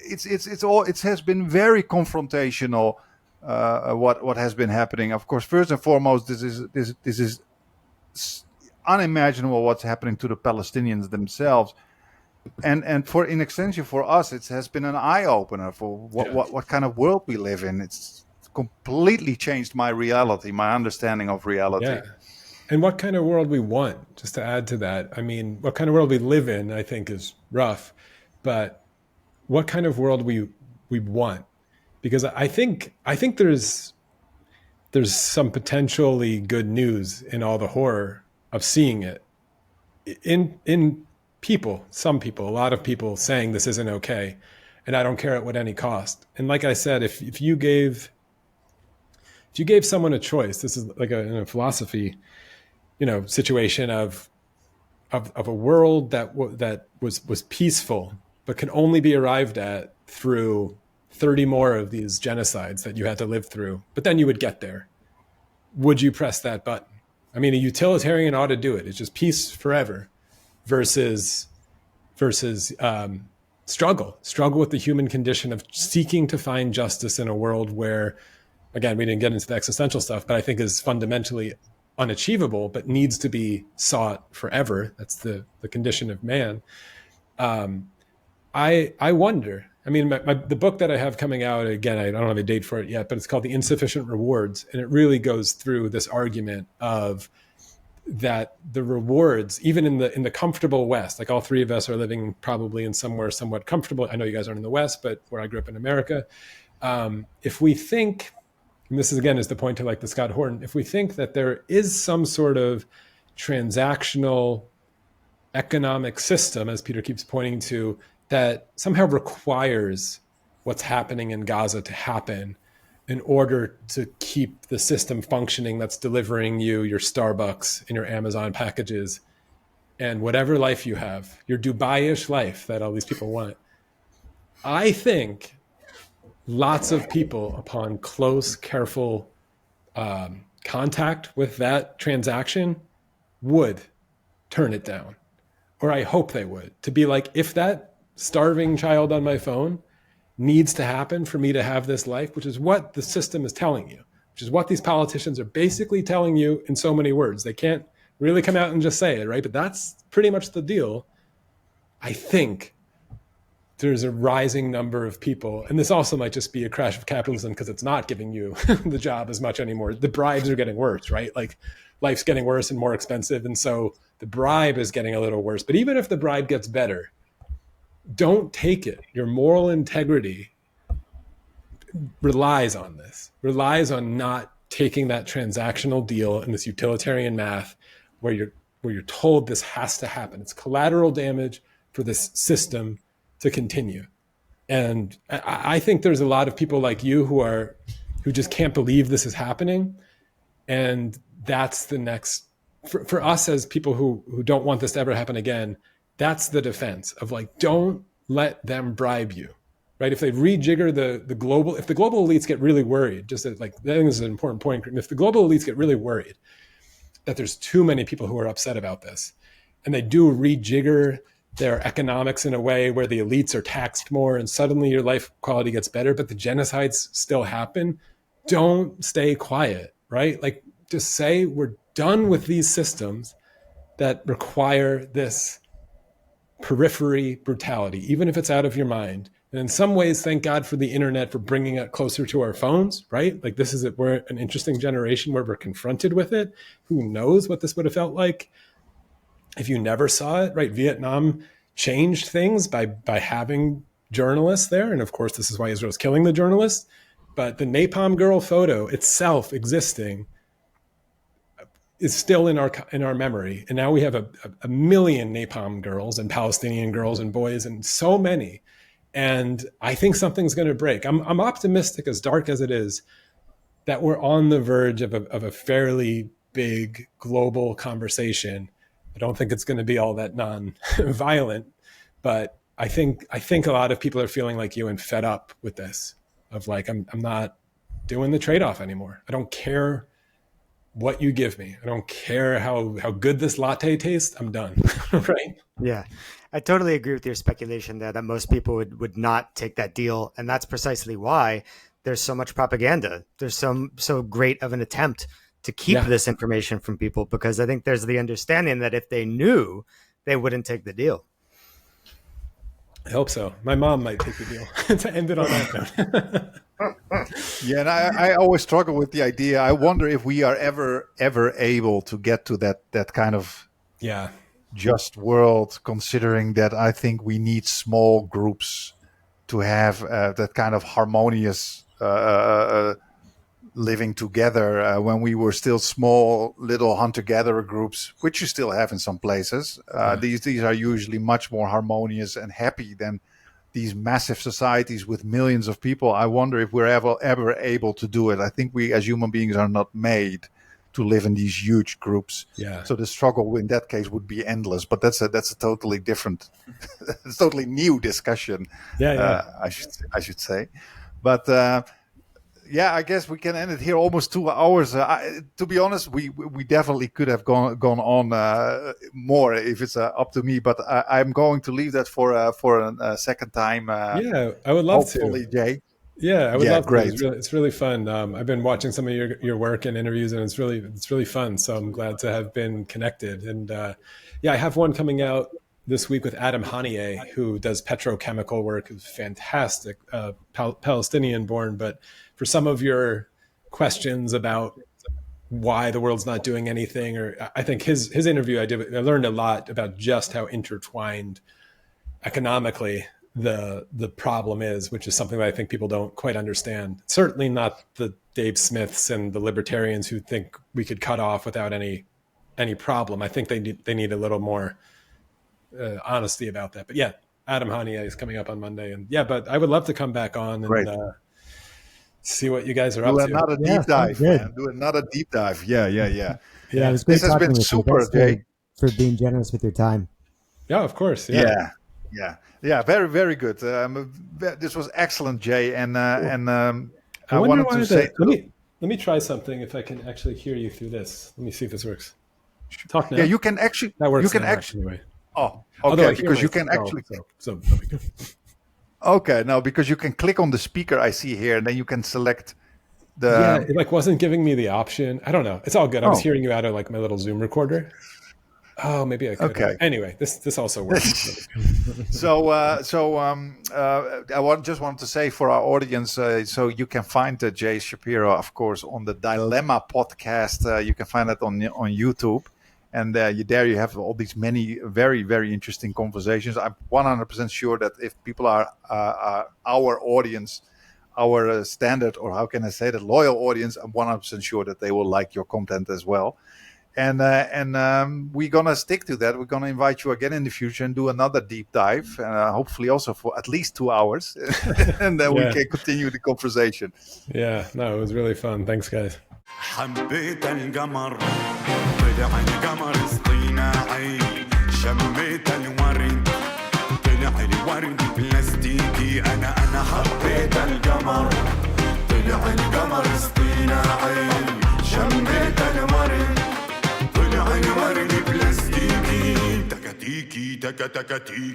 it has been very confrontational, what has been happening. Of course, first and foremost, this is unimaginable what's happening to the Palestinians themselves, and in extension for us, it has been an eye opener for what kind of world we live in. It's completely changed my reality, my understanding of reality. Yeah. And what kind of world we want, just to add to that. I mean, what kind of world we live in, I think, is rough, but what kind of world we want, because I think there's some potentially good news in all the horror of seeing it in people, some people, a lot of people saying this isn't okay, and I don't care at what any cost. And like I said, if you gave someone a choice, this is like in a philosophy, situation of a world that was peaceful, but can only be arrived at through 30 more of these genocides that you had to live through, but then you would get there. Would you press that button? I mean, a utilitarian ought to do it. It's just peace forever versus struggle with the human condition of seeking to find justice in a world where, again, we didn't get into the existential stuff, but I think is fundamentally unachievable, but needs to be sought forever. That's the condition of man. I wonder. I mean, the book that I have coming out, again, I don't have a date for it yet, but it's called The Insufficient Rewards. And it really goes through this argument of that the rewards, even in the comfortable West, like all three of us are living probably in somewhere somewhat comfortable. I know you guys aren't in the West, but where I grew up in America, if we think, and this is again is the point to like the Scott Horton, if we think that there is some sort of transactional economic system, as Peter keeps pointing to, that somehow requires what's happening in Gaza to happen in order to keep the system functioning that's delivering you your Starbucks and your Amazon packages and whatever life you have, your Dubai-ish life that all these people want. I think lots of people, upon close, careful contact with that transaction, would turn it down, or I hope they would, to be like, if that starving child on my phone needs to happen for me to have this life, which is what the system is telling you, which is what these politicians are basically telling you in so many words. They can't really come out and just say it, right? But that's pretty much the deal. I think there's a rising number of people, and this also might just be a crash of capitalism because it's not giving you the job as much anymore. The bribes are getting worse, right? Like life's getting worse and more expensive. And so the bribe is getting a little worse. But even if the bribe gets better, don't take it. Your moral integrity relies on this, relies on not taking that transactional deal and this utilitarian math where you're told this has to happen. It's collateral damage for this system to continue. And I think there's a lot of people like you who just can't believe this is happening. And that's the next, for us as people who don't want this to ever happen again, that's the defense of like, don't let them bribe you, right? If they rejigger the global, if the global elites get really worried, just like, I think this is an important point. If the global elites get really worried that there's too many people who are upset about this, and they do rejigger their economics in a way where the elites are taxed more and suddenly your life quality gets better, but the genocides still happen, don't stay quiet, right? Like just say we're done with these systems that require this periphery brutality, even if it's out of your mind. And in some ways, thank God for the internet for bringing it closer to our phones, right? Like this is it. We're an interesting generation where we're confronted with it. Who knows what this would have felt like if you never saw it, right? Vietnam changed things by having journalists there. And of course, this is why Israel's killing the journalists. But the Napalm Girl photo itself existing is still in our memory. And now we have a million Napalm girls and Palestinian girls and boys and so many. And I think something's going to break. I'm optimistic, as dark as it is, that we're on the verge of a fairly big global conversation. I don't think it's going to be all that non-violent, but I think a lot of people are feeling like you and fed up with this, of like, I'm not doing the trade-off anymore. I don't care what you give me. I don't care how good this latte tastes. I'm done. Right? Yeah. I totally agree with your speculation there that most people would not take that deal. And that's precisely why there's so much propaganda. There's so great of an attempt to keep this information from people, because I think there's the understanding that if they knew, they wouldn't take the deal. I hope so. My mom might take the deal. To end it on that note. Yeah, and I always struggle with the idea. I wonder if we are ever able to get to that kind of just world, considering that I think we need small groups to have that kind of harmonious living together when we were still small little hunter-gatherer groups, which you still have in some places. These are usually much more harmonious and happy than these massive societies with millions of people. I wonder if we're ever able to do it. I think we as human beings are not made to live in these huge groups. Yeah. So the struggle in that case would be endless. But that's a totally different, it's totally new discussion. I should say. But I guess we can end it here. Almost 2 hours. To be honest, we definitely could have gone on more if it's up to me. But I'm going to leave that for a second time. I would love hopefully, to. Jay. Yeah, I would love great. to. It's really fun. I've been watching some of your work and interviews, and it's really fun. So I'm glad to have been connected. And I have one coming out this week with Adam Hanieh, who does petrochemical work. Who's fantastic, Palestinian born. But for some of your questions about why the world's not doing anything, or I think his interview I learned a lot about just how intertwined economically the problem is, which is something that I think people don't quite understand. Certainly not the Dave Smiths and the libertarians who think we could cut off without any problem. I think they need a little more honesty about that. But Adam Hanieh is coming up on Monday, and but I would love to come back on and see what you guys are up to. Do another deep dive, man. Do another deep dive. Yeah. It was great. This has been super, Jay, for being generous with your time. Yeah, of course. Yeah, very, very good. This was excellent, Jay. And I wanted to say, let me try something. If I can actually hear you through this, let me see if this works. Talk now. Yeah, you can actually. That works. You can now, actually. anyway. Oh, Although I okay. hear Because you myself, can actually. so that'll be good. Okay, no, because you can click on the speaker I see here, and then you can select the. Yeah, it like wasn't giving me the option. I don't know. It's all good. I was Oh. hearing you out of like my little Zoom recorder. Oh, maybe I could. Okay. Anyway, this also works. Just wanted to say for our audience, so you can find Jay Shapiro, of course, on the Dilemma podcast. You can find it on YouTube, and you have all these many very, very interesting conversations. I'm 100% sure that if people are our audience, our standard, or how can I say that, loyal audience, I'm 100% sure that they will like your content as well. And we're going to stick to that. We're going to invite you again in the future and do another deep dive, hopefully also for at least 2 hours. And then we can continue the conversation. Yeah, no, it was really fun. Thanks, guys. حبيت القمر طلع القمر اصطناعي شميت الورد طلع الورد بلاستيكي أنا حبيت القمر طلع القمر اصطناعي شميت الورد طلع الورد بلاستيكي تكتيكي تكتيكي